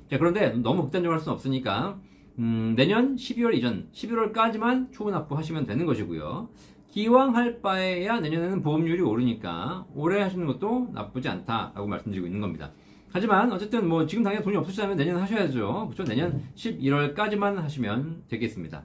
자, 그런데 너무 극단적으로 할 수는 없으니까 내년 12월 이전 11월까지만 추후 납부하시면 되는 것이고요. 기왕 할 바에야 내년에는 보험료율이 오르니까 올해 하시는 것도 나쁘지 않다라고 말씀드리고 있는 겁니다. 하지만 어쨌든 뭐 지금 당장 돈이 없으시다면 내년 하셔야죠. 그렇죠? 내년 11월까지만 하시면 되겠습니다.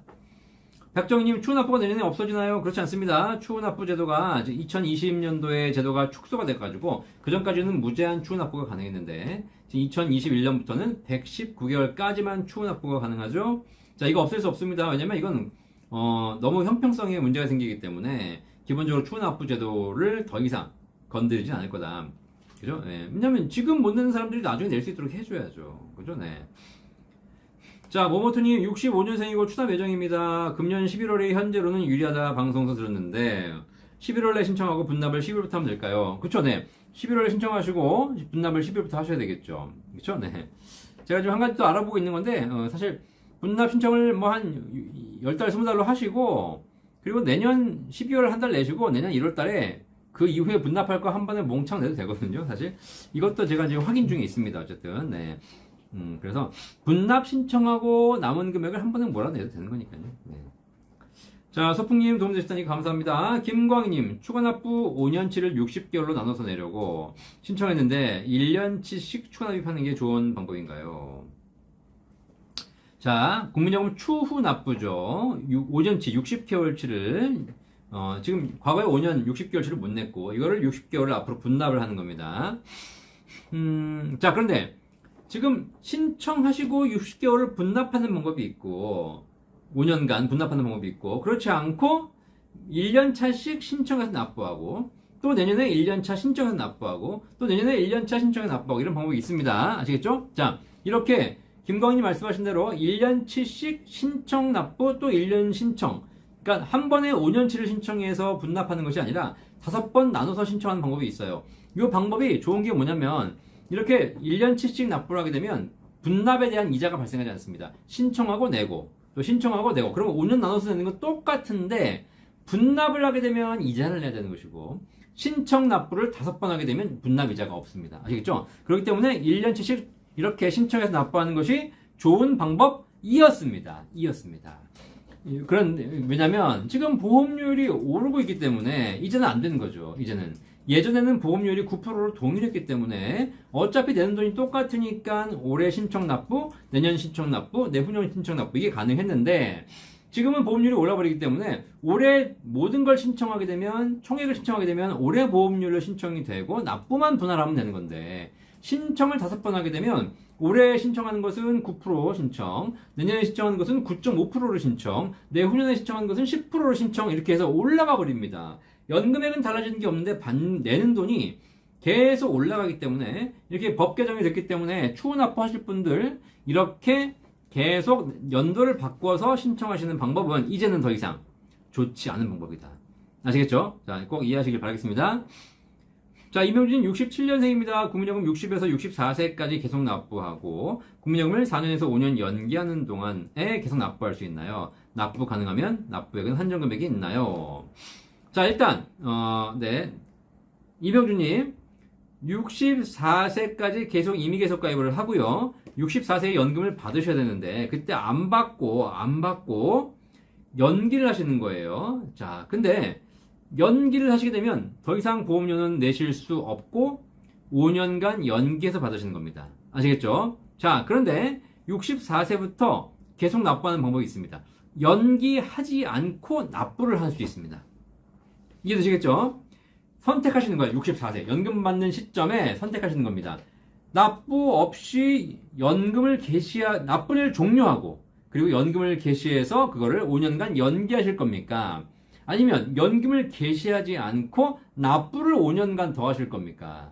박정희님, 추후 납부가 내년에 없어지나요? 그렇지 않습니다. 추후 납부 제도가 2020년도에 제도가 축소가 돼가지고 그 전까지는 무제한 추후 납부가 가능했는데 2021년부터는 119개월까지만 추후 납부가 가능하죠. 자, 이거 없앨 수 없습니다. 왜냐면 이건 너무 형평성에 문제가 생기기 때문에 기본적으로 추후 납부 제도를 더 이상 건드리진 않을 거다. 그죠? 네. 왜냐면 지금 못 내는 사람들이 나중에 낼 수 있도록 해줘야죠. 그죠? 네. 자, 모모토님 65년생이고 추납 예정입니다. 금년 11월에 현재로는 유리하다 방송에서 들었는데 11월에 신청하고 분납을 10일부터 하면 될까요? 그쵸? 네. 11월에 신청하시고 분납을 10일부터 하셔야 되겠죠. 그쵸? 네. 제가 지금 한 가지 또 알아보고 있는 건데 사실 분납 신청을 뭐 한 10달, 20달로 하시고 그리고 내년 12월 한 달 내시고 내년 1월 달에 그 이후에 분납할 거 한 번에 몽창 내도 되거든요. 사실 이것도 제가 지금 확인 중에 있습니다. 어쨌든 네. 그래서 분납 신청하고 남은 금액을 한 번에 몰아내도 되는 거니까요. 네. 자, 서풍님 도움 되셨다니까 감사합니다. 김광희님, 추가 납부 5년치를 60개월로 나눠서 내려고 신청했는데 1년치씩 추가 납입하는 게 좋은 방법인가요? 자, 국민연금 추후 납부죠. 5년치 60개월치를 지금 과거에 5년 60개월치를 못 냈고 이거를 60개월을 앞으로 분납을 하는 겁니다. 자, 그런데 지금 신청하시고 60개월을 분납하는 방법이 있고 5년간 분납하는 방법이 있고 그렇지 않고 1년차씩 신청해서 납부하고 또 내년에 1년차 신청해서 납부하고 또 내년에 1년차 신청해서 납부하고 이런 방법이 있습니다. 아시겠죠? 자, 이렇게 김광희님 말씀하신 대로 1년치씩 신청 납부 또 1년 신청 그러니까 한 번에 5년치를 신청해서 분납하는 것이 아니라 5번 나눠서 신청하는 방법이 있어요. 이 방법이 좋은 게 뭐냐면 이렇게 1년치씩 납부를 하게 되면 분납에 대한 이자가 발생하지 않습니다. 신청하고 내고 또 신청하고 내고 그러면 5년 나눠서 내는 건 똑같은데 분납을 하게 되면 이자를 내야 되는 것이고 신청 납부를 5번 하게 되면 분납 이자가 없습니다. 아시겠죠? 그렇기 때문에 1년치씩 이렇게 신청해서 납부하는 것이 좋은 방법이었습니다. 왜냐면 지금 보험료율이 오르고 있기 때문에 이제는 안 되는 거죠. 이제는 예전에는 보험료율이 9%로 동일했기 때문에 어차피 내는 돈이 똑같으니까 올해 신청 납부, 내년 신청 납부, 내후년 신청 납부 이게 가능했는데 지금은 보험료율이 올라버리기 때문에 올해 모든 걸 신청하게 되면 총액을 신청하게 되면 올해 보험료율로 신청이 되고 납부만 분할하면 되는 건데 신청을 5번 하게 되면 올해 신청하는 것은 9% 신청, 내년에 신청하는 것은 9.5%로 신청, 내후년에 신청하는 것은 10%로 신청 이렇게 해서 올라가 버립니다. 연금액은 달라지는 게 없는데 내는 돈이 계속 올라가기 때문에 이렇게 법 개정이 됐기 때문에 추후 납부하실 분들 이렇게 계속 연도를 바꿔서 신청하시는 방법은 이제는 더 이상 좋지 않은 방법이다. 아시겠죠? 자, 꼭 이해하시길 바라겠습니다. 자, 이명진 67년생입니다. 국민연금 60에서 64세까지 계속 납부하고 국민연금을 4년에서 5년 연기하는 동안에 계속 납부할 수 있나요? 납부 가능하면 납부액은 한정 금액이 있나요? 자, 일단 네, 이병준님 64세까지 계속 임의 계속 가입을 하고요. 64세에 연금을 받으셔야 되는데 그때 안 받고 연기를 하시는 거예요. 자, 근데 연기를 하시게 되면 더 이상 보험료는 내실 수 없고 5년간 연기해서 받으시는 겁니다. 아시겠죠? 자, 그런데 64세부터 계속 납부하는 방법이 있습니다. 연기하지 않고 납부를 할 수 있습니다. 이해되시겠죠? 선택하시는 거예요. 64세 연금 받는 시점에 선택하시는 겁니다. 납부 없이 납부를 종료하고 그리고 연금을 개시해서 그거를 5년간 연기하실 겁니까? 아니면 연금을 개시하지 않고 납부를 5년간 더 하실 겁니까?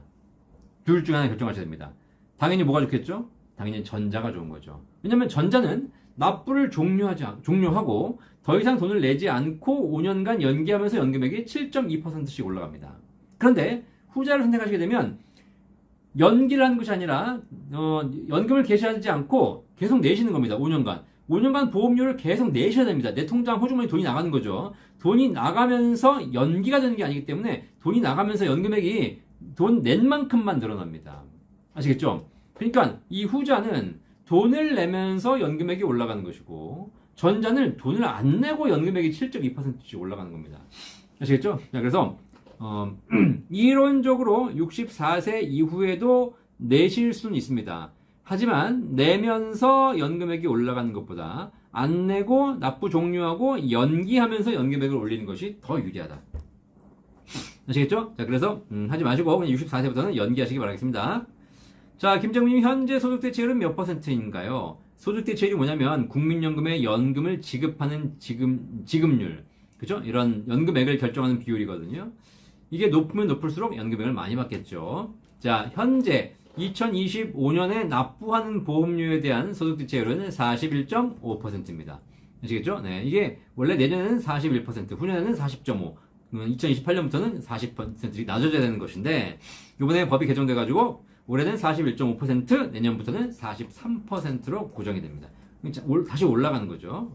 둘 중에 하나 결정하셔야 됩니다. 당연히 뭐가 좋겠죠? 당연히 전자가 좋은 거죠. 왜냐면 전자는 납부를 종료하고 더 이상 돈을 내지 않고 5년간 연기하면서 연금액이 7.2%씩 올라갑니다. 그런데 후자를 선택하시게 되면 연기를 하는 것이 아니라 연금을 개시하지 않고 계속 내시는 겁니다. 5년간 보험료를 계속 내셔야 됩니다. 내 통장 호주머니 돈이 나가는 거죠. 돈이 나가면서 연기가 되는 게 아니기 때문에 돈이 나가면서 연금액이 돈 낸 만큼만 늘어납니다. 아시겠죠? 그러니까 이 후자는 돈을 내면서 연금액이 올라가는 것이고 전자는 돈을 안 내고 연금액이 7.2%씩 올라가는 겁니다. 아시겠죠? 자, 그래서 이론적으로 64세 이후에도 내실 수는 있습니다. 하지만 내면서 연금액이 올라가는 것보다 안 내고 납부 종료하고 연기하면서 연금액을 올리는 것이 더 유리하다. 아시겠죠? 자, 그래서 하지 마시고 그냥 64세부터는 연기하시기 바라겠습니다. 자, 김정민님 현재 소득대체율은 몇 %인가요? 소득대체율이 뭐냐면 국민연금에 연금을 지급하는 지급률, 그죠? 이런 연금액을 결정하는 비율이거든요. 이게 높으면 높을수록 연금액을 많이 받겠죠. 자, 현재 2025년에 납부하는 보험료에 대한 소득대체율은 41.5%입니다. 아시겠죠? 네, 이게 원래 내년에는 41%, 후년에는 40.5%, 2028년부터는 40%씩 낮아져야 되는 것인데 이번에 법이 개정돼가지고 올해는 41.5%, 내년부터는 43%로 고정이 됩니다. 다시 올라가는 거죠.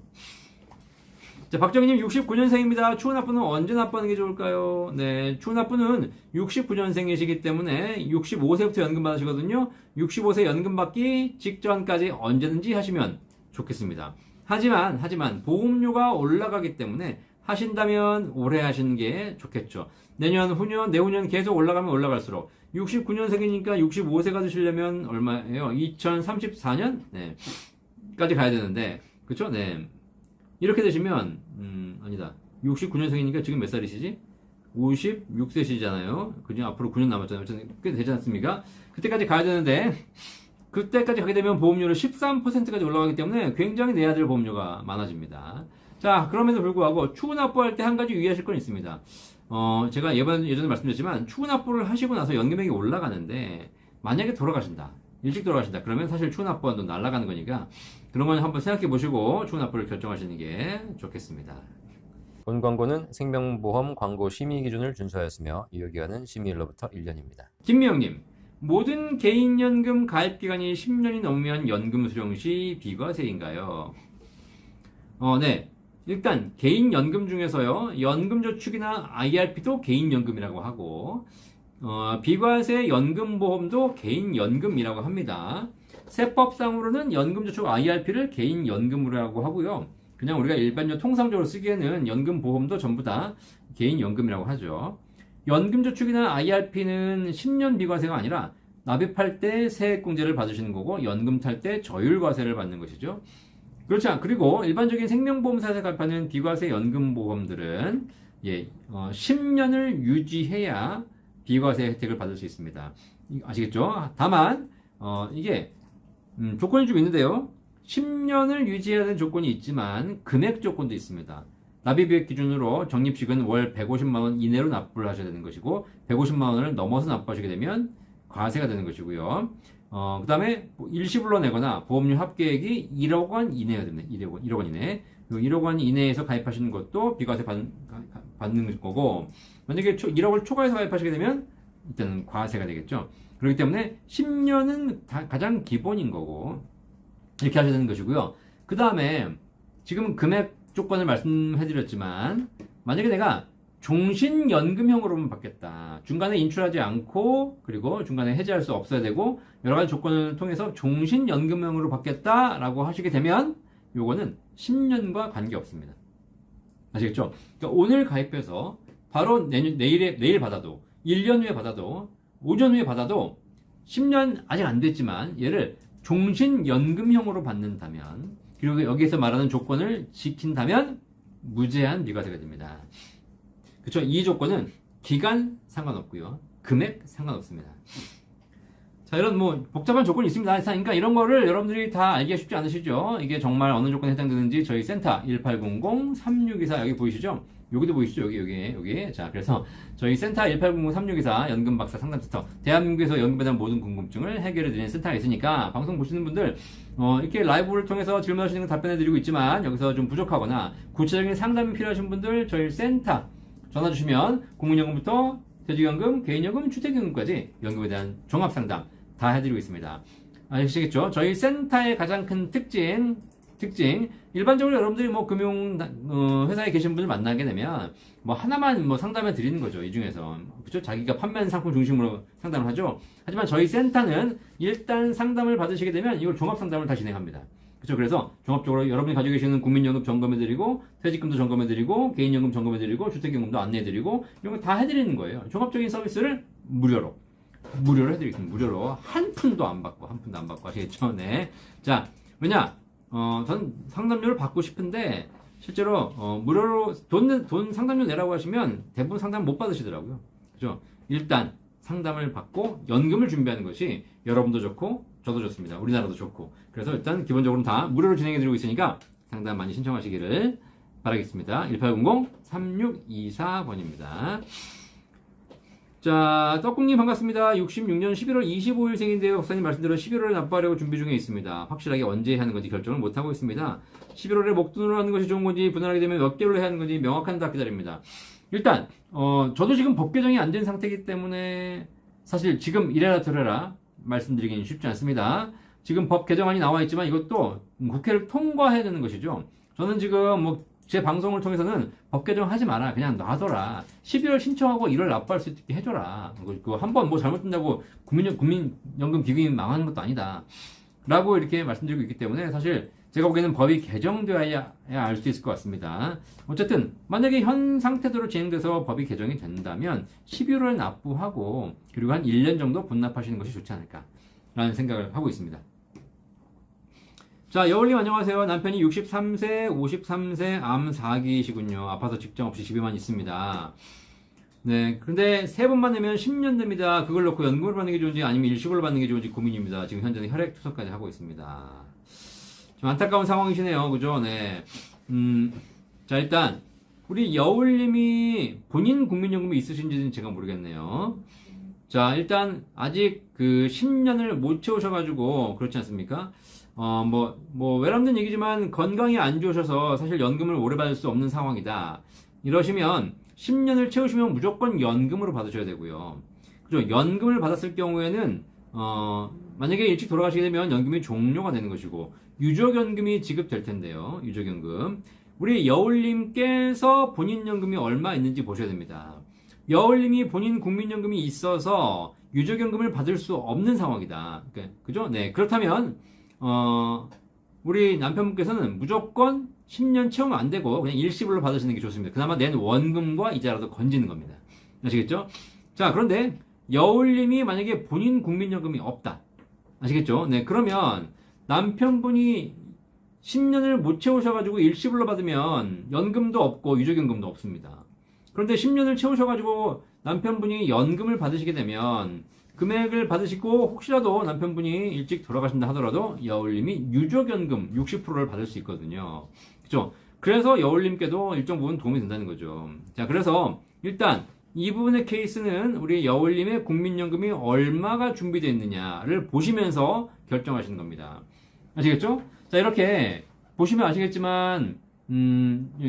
자, 박정희님 69년생입니다. 추후 납부는 언제 납부하는 게 좋을까요? 네, 추후 납부는 69년생이시기 때문에 65세부터 연금 받으시거든요. 65세 연금 받기 직전까지 언제든지 하시면 좋겠습니다. 하지만 보험료가 올라가기 때문에 하신다면 올해 하시는 게 좋겠죠. 내년, 후년, 내후년 계속 올라가면 올라갈수록 69년생이니까 65세가 되시려면 얼마예요? 2034년? 네. 까지 가야 되는데, 그쵸? 네. 이렇게 되시면, 아니다. 69년생이니까 지금 몇 살이시지? 56세시잖아요. 그죠? 앞으로 9년 남았잖아요. 꽤 되지 않습니까? 그때까지 가야 되는데, 그때까지 가게 되면 보험료를 13%까지 올라가기 때문에 굉장히 내야 될 보험료가 많아집니다. 자, 그럼에도 불구하고 추후 납부할 때 한 가지 유의하실 건 있습니다. 제가 예전에 말씀드렸지만 추후 납부를 하시고 나서 연금액이 올라가는데 만약에 돌아가신다. 일찍 돌아가신다. 그러면 사실 추후 납부한 돈 날아가는 거니까 그런 건 한번 생각해 보시고 추후 납부를 결정하시는 게 좋겠습니다. 본 광고는 생명보험 광고 심의 기준을 준수하였으며 유효기간은 심의일로부터 1년입니다. 김미영님, 모든 개인연금 가입기간이 10년이 넘으면 연금 수령 시 비과세인가요? 네. 일단 개인연금 중에서요, 연금저축이나 IRP도 개인연금이라고 하고 비과세 연금보험도 개인연금이라고 합니다. 세법상으로는 연금저축 IRP를 개인연금이라고 하고요. 그냥 우리가 일반적으로 통상적으로 쓰기에는 연금보험도 전부 다 개인연금이라고 하죠. 연금저축이나 IRP는 10년 비과세가 아니라 납입할 때 세액공제를 받으시는 거고 연금 탈 때 저율과세를 받는 것이죠. 그렇죠. 그리고 일반적인 생명보험사에서 가입하는 비과세 연금보험들은 10년을 유지해야 비과세 혜택을 받을 수 있습니다. 아시겠죠? 다만 이게 조건이 좀 있는데요. 10년을 유지해야 되는 조건이 있지만 금액 조건도 있습니다. 납입액 기준으로 적립식은 월 150만 원 이내로 납부를 하셔야 되는 것이고 150만 원을 넘어서 납부하시게 되면 과세가 되는 것이고요. 그 다음에 일시불로 내거나 보험료 합계액이 1억 원 이내가 됩니다. 1억 원 이내. 1억 원 이내에서 가입하시는 것도 비과세 받는 거고, 만약에 1억을 초과해서 가입하시게 되면 일단은 과세가 되겠죠. 그렇기 때문에 10년은 가장 기본인 거고, 이렇게 하셔야 되는 것이고요. 그 다음에 지금은 금액 조건을 말씀해드렸지만, 만약에 내가 종신연금형으로만 받겠다. 중간에 인출하지 않고 그리고 중간에 해지할 수 없어야 되고 여러 가지 조건을 통해서 종신연금형으로 받겠다라고 하시게 되면 요거는 10년과 관계없습니다. 아시겠죠? 그러니까 오늘 가입해서 바로 내일 받아도 1년 후에 받아도 5년 후에 받아도 10년 아직 안 됐지만 얘를 종신연금형으로 받는다면 그리고 여기에서 말하는 조건을 지킨다면 무제한 비과세가 됩니다. 그쵸? 이 조건은 기간 상관없고요. 금액 상관없습니다. 자, 이런 복잡한 조건이 있습니다. 그러니까 이런 거를 여러분들이 다 알기가 쉽지 않으시죠? 이게 정말 어느 조건에 해당되는지 저희 센터 1800-3624 여기 보이시죠? 여기도 보이시죠? 여기. 자, 그래서 저희 센터 1800-3624 연금박사 상담센터 대한민국에서 연금에 대한 모든 궁금증을 해결해 드리는 센터가 있으니까 방송 보시는 분들 이렇게 라이브를 통해서 질문하시는 거 답변해 드리고 있지만 여기서 좀 부족하거나 구체적인 상담이 필요하신 분들 저희 센터 전화 주시면 국민연금부터 퇴직연금, 개인연금, 주택연금까지 연금에 대한 종합상담 다 해드리고 있습니다. 아시겠죠? 저희 센터의 가장 큰 특징 일반적으로 여러분들이 금융 회사에 계신 분을 만나게 되면 하나만 상담해 드리는 거죠. 이 중에서 그렇죠? 자기가 판매하는 상품 중심으로 상담을 하죠. 하지만 저희 센터는 일단 상담을 받으시게 되면 이걸 종합 상담을 다 진행합니다. 그렇죠. 그래서 종합적으로 여러분이 가지고 계시는 국민연금 점검해드리고 퇴직금도 점검해드리고 개인연금 점검해드리고 주택연금도 안내해드리고 이런 거 다 해드리는 거예요. 종합적인 서비스를 무료로 해드리겠습니다. 무료로 한 푼도 안 받고 아시겠죠? 네. 자, 왜냐? 저는 상담료를 받고 싶은데 실제로 무료로 돈 상담료 내라고 하시면 대부분 상담 못 받으시더라고요. 그죠? 일단 상담을 받고 연금을 준비하는 것이 여러분도 좋고 저도 좋습니다. 우리나라도 좋고. 그래서 일단 기본적으로 다 무료로 진행해드리고 있으니까 상담 많이 신청하시기를 바라겠습니다. 1800-3624번입니다. 자, 떡국님 반갑습니다. 66년 11월 25일생인데요. 박사님 말씀대로 11월에 납부하려고 준비 중에 있습니다. 확실하게 언제 하는 건지 결정을 못하고 있습니다. 11월에 목돈으로 하는 것이 좋은 건지 분할하게 되면 몇 개월로 해야 하는 건지 명확한 답 기다립니다. 일단 저도 지금 법 개정이 안 된 상태이기 때문에 사실 지금 이래라 저래라 말씀드리기는 쉽지 않습니다. 지금 법 개정안이 나와 있지만 이것도 국회를 통과해야 되는 것이죠. 저는 지금 제 방송을 통해서는 법 개정하지 마라. 그냥 놔둬라. 12월 신청하고 1월 납부할 수 있게 해줘라. 그거 한번 뭐 잘못된다고 국민연금 기금이 망하는 것도 아니다. 라고 이렇게 말씀드리고 있기 때문에 사실 제가 보기에는 법이 개정되어야 알 수 있을 것 같습니다. 어쨌든 만약에 현 상태대로 진행돼서 법이 개정이 된다면 11월에 납부하고 그리고 한 1년 정도 분납하시는 것이 좋지 않을까라는 생각을 하고 있습니다. 자, 여울님 안녕하세요. 남편이 63세, 53세 암 4기시군요. 아파서 직장 없이 집에만 있습니다. 네, 그런데 세 번만 내면 10년 됩니다. 그걸 놓고 연금을 받는 게 좋은지 아니면 일시불로 받는 게 좋은지 고민입니다. 지금 현재는 혈액 투석까지 하고 있습니다. 좀 안타까운 상황이시네요. 그죠? 네. 자, 일단 우리 여울님이 본인 국민연금이 있으신지는 제가 모르겠네요. 자, 일단 아직 그 10년을 못 채우셔가지고 그렇지 않습니까? 외람된 얘기지만 건강이 안 좋으셔서 사실 연금을 오래 받을 수 없는 상황이다. 이러시면 10년을 채우시면 무조건 연금으로 받으셔야 되고요. 그죠? 연금을 받았을 경우에는 만약에 일찍 돌아가시게 되면 연금이 종료가 되는 것이고 유족연금이 지급될 텐데요. 유족연금. 우리 여울님께서 본인 연금이 얼마 있는지 보셔야 됩니다. 여울님이 본인 국민연금이 있어서 유족연금을 받을 수 없는 상황이다. 그죠? 네. 그렇다면 우리 남편분께서는 무조건 10년 채우면 안 되고 그냥 일시불로 받으시는 게 좋습니다. 그나마 낸 원금과 이자라도 건지는 겁니다. 아시겠죠? 자, 그런데 여울님이 만약에 본인 국민연금이 없다. 아시겠죠? 네, 그러면 남편분이 10년을 못 채우셔가지고 일시불로 받으면 연금도 없고 유족연금도 없습니다. 그런데 10년을 채우셔가지고 남편분이 연금을 받으시게 되면 금액을 받으시고 혹시라도 남편분이 일찍 돌아가신다 하더라도 여울님이 유족연금 60%를 받을 수 있거든요. 그죠? 그래서 여울님께도 일정 부분 도움이 된다는 거죠. 자, 그래서 일단 이 부분의 케이스는 우리 여울님의 국민연금이 얼마가 준비되어 있느냐를 보시면서 결정하시는 겁니다. 아시겠죠? 자, 이렇게 보시면 아시겠지만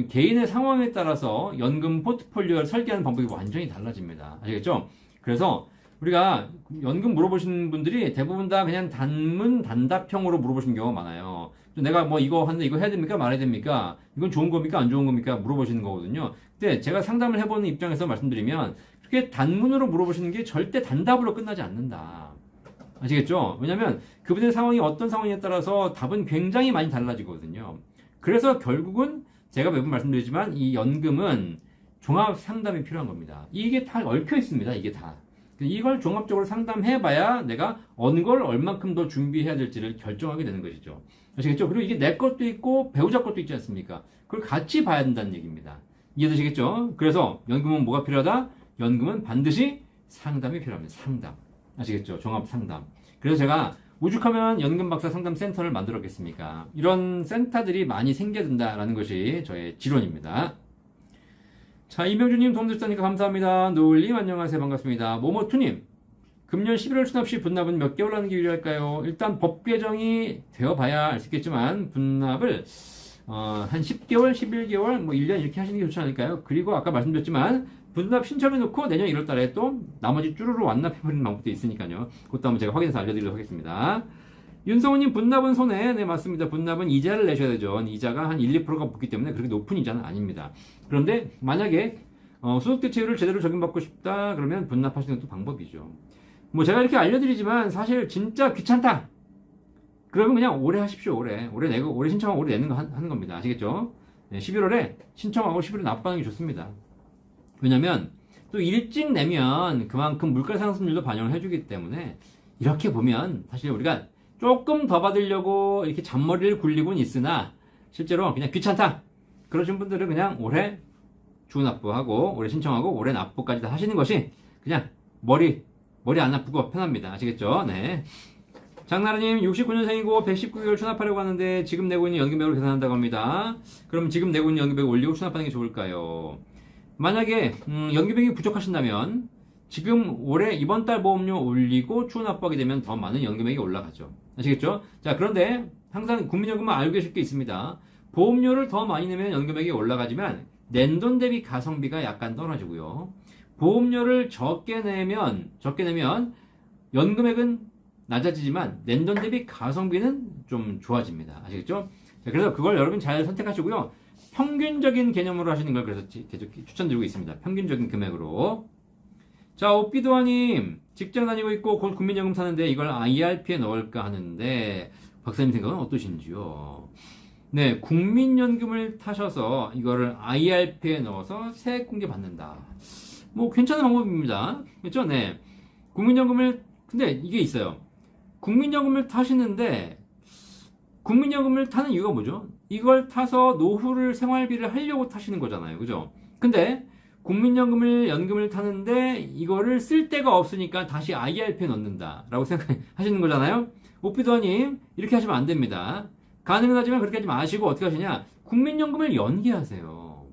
개인의 상황에 따라서 연금 포트폴리오를 설계하는 방법이 완전히 달라집니다. 아시겠죠? 그래서 우리가 연금 물어보시는 분들이 대부분 다 그냥 단문 단답형으로 물어보시는 경우가 많아요. 내가 뭐 이거 하는데 이거 해야 됩니까? 말아야 됩니까? 이건 좋은 겁니까? 안 좋은 겁니까? 물어보시는 거거든요. 근데 제가 상담을 해보는 입장에서 말씀드리면 그렇게 단문으로 물어보시는 게 절대 단답으로 끝나지 않는다. 아시겠죠? 왜냐면 그분의 상황이 어떤 상황에 따라서 답은 굉장히 많이 달라지거든요. 그래서 결국은 제가 매번 말씀드리지만 이 연금은 종합 상담이 필요한 겁니다. 이게 다 얽혀 있습니다. 이게 다. 이걸 종합적으로 상담해봐야 내가 어느 걸 얼만큼 더 준비해야 될지를 결정하게 되는 것이죠. 아시겠죠? 그리고 이게 내 것도 있고 배우자 것도 있지 않습니까? 그걸 같이 봐야 된다는 얘기입니다. 이해되시겠죠? 그래서 연금은 뭐가 필요하다? 연금은 반드시 상담이 필요합니다. 상담. 아시겠죠? 종합 상담. 그래서 제가 오죽하면 연금박사 상담센터를 만들었겠습니까? 이런 센터들이 많이 생겨야 된다라는 것이 저의 지론입니다. 자, 이명주님 도움 주셨다니까 감사합니다. 노을님 안녕하세요. 반갑습니다. 모모투님 금년 11월 추납 시 분납은 몇 개월 하는 게 유리할까요? 일단 법 개정이 되어봐야 알 수 있겠지만 분납을 한 10개월, 11개월, 뭐 1년 이렇게 하시는 게 좋지 않을까요? 그리고 아까 말씀드렸지만 분납 신청해놓고 내년 1월달에 또 나머지 쭈루루 완납해버리는 방법도 있으니까요. 그것도 한번 제가 확인해서 알려드리도록 하겠습니다. 윤성우님 분납은 손해. 네, 맞습니다. 분납은 이자를 내셔야 되죠. 이자가 한 1, 2%가 붙기 때문에 그렇게 높은 이자는 아닙니다. 그런데 만약에 소득대체율을 제대로 적용받고 싶다 그러면 분납하시는 것도 방법이죠. 뭐 제가 이렇게 알려드리지만 사실 진짜 귀찮다 그러면 그냥 올해 하십시오. 올해 내고 올해 신청하고 올해 내는 거 하는 겁니다. 아시겠죠? 네, 11월에 신청하고 11월에 납부하는 게 좋습니다. 왜냐면 또 일찍 내면 그만큼 물가 상승률도 반영을 해주기 때문에 이렇게 보면 사실 우리가 조금 더 받으려고 이렇게 잔머리를 굴리고는 있으나 실제로 그냥 귀찮다 그러신 분들은 그냥 올해 주납부하고 올해 신청하고 올해 납부까지 다 하시는 것이 그냥 머리 안 아프고 편합니다. 아시겠죠? 네. 장나라님 69년생이고 119개월 추납하려고 하는데 지금 내고 있는 연금액으로 계산한다고 합니다. 그럼 지금 내고 있는 연금액을 올리고 추납하는 게 좋을까요? 만약에 연금액이 부족하신다면 지금 올해 이번 달 보험료 올리고 추납하게 되면 더 많은 연금액이 올라가죠. 아시겠죠? 자, 그런데 항상 국민연금만 알고 계실 게 있습니다. 보험료를 더 많이 내면 연금액이 올라가지만 낸돈 대비 가성비가 약간 떨어지고요. 보험료를 적게 내면 연금액은 낮아지지만 낸돈 대비 가성비는 좀 좋아집니다. 아시겠죠? 자, 그래서 그걸 여러분 잘 선택하시고요. 평균적인 개념으로 하시는 걸 그래서 계속 추천드리고 있습니다. 평균적인 금액으로. 자, 오피도아님, 직장 다니고 있고 곧 국민연금 사는데 이걸 IRP에 넣을까 하는데 박사님 생각은 어떠신지요? 네, 국민연금을 타셔서 이거를 IRP에 넣어서 세액 공제 받는다. 뭐 괜찮은 방법입니다. 그렇죠? 네. 근데 이게 있어요. 국민연금을 타시는데 국민연금을 타는 이유가 뭐죠? 이걸 타서 노후를 생활비를 하려고 타시는 거잖아요. 그죠? 근데 연금을 타는데 이거를 쓸 데가 없으니까 다시 IRP에 넣는다라고 생각하시는 거잖아요. 오피더님, 이렇게 하시면 안 됩니다. 가능은 하지만 그렇게 하지 마시고 어떻게 하시냐? 국민연금을 연기하세요.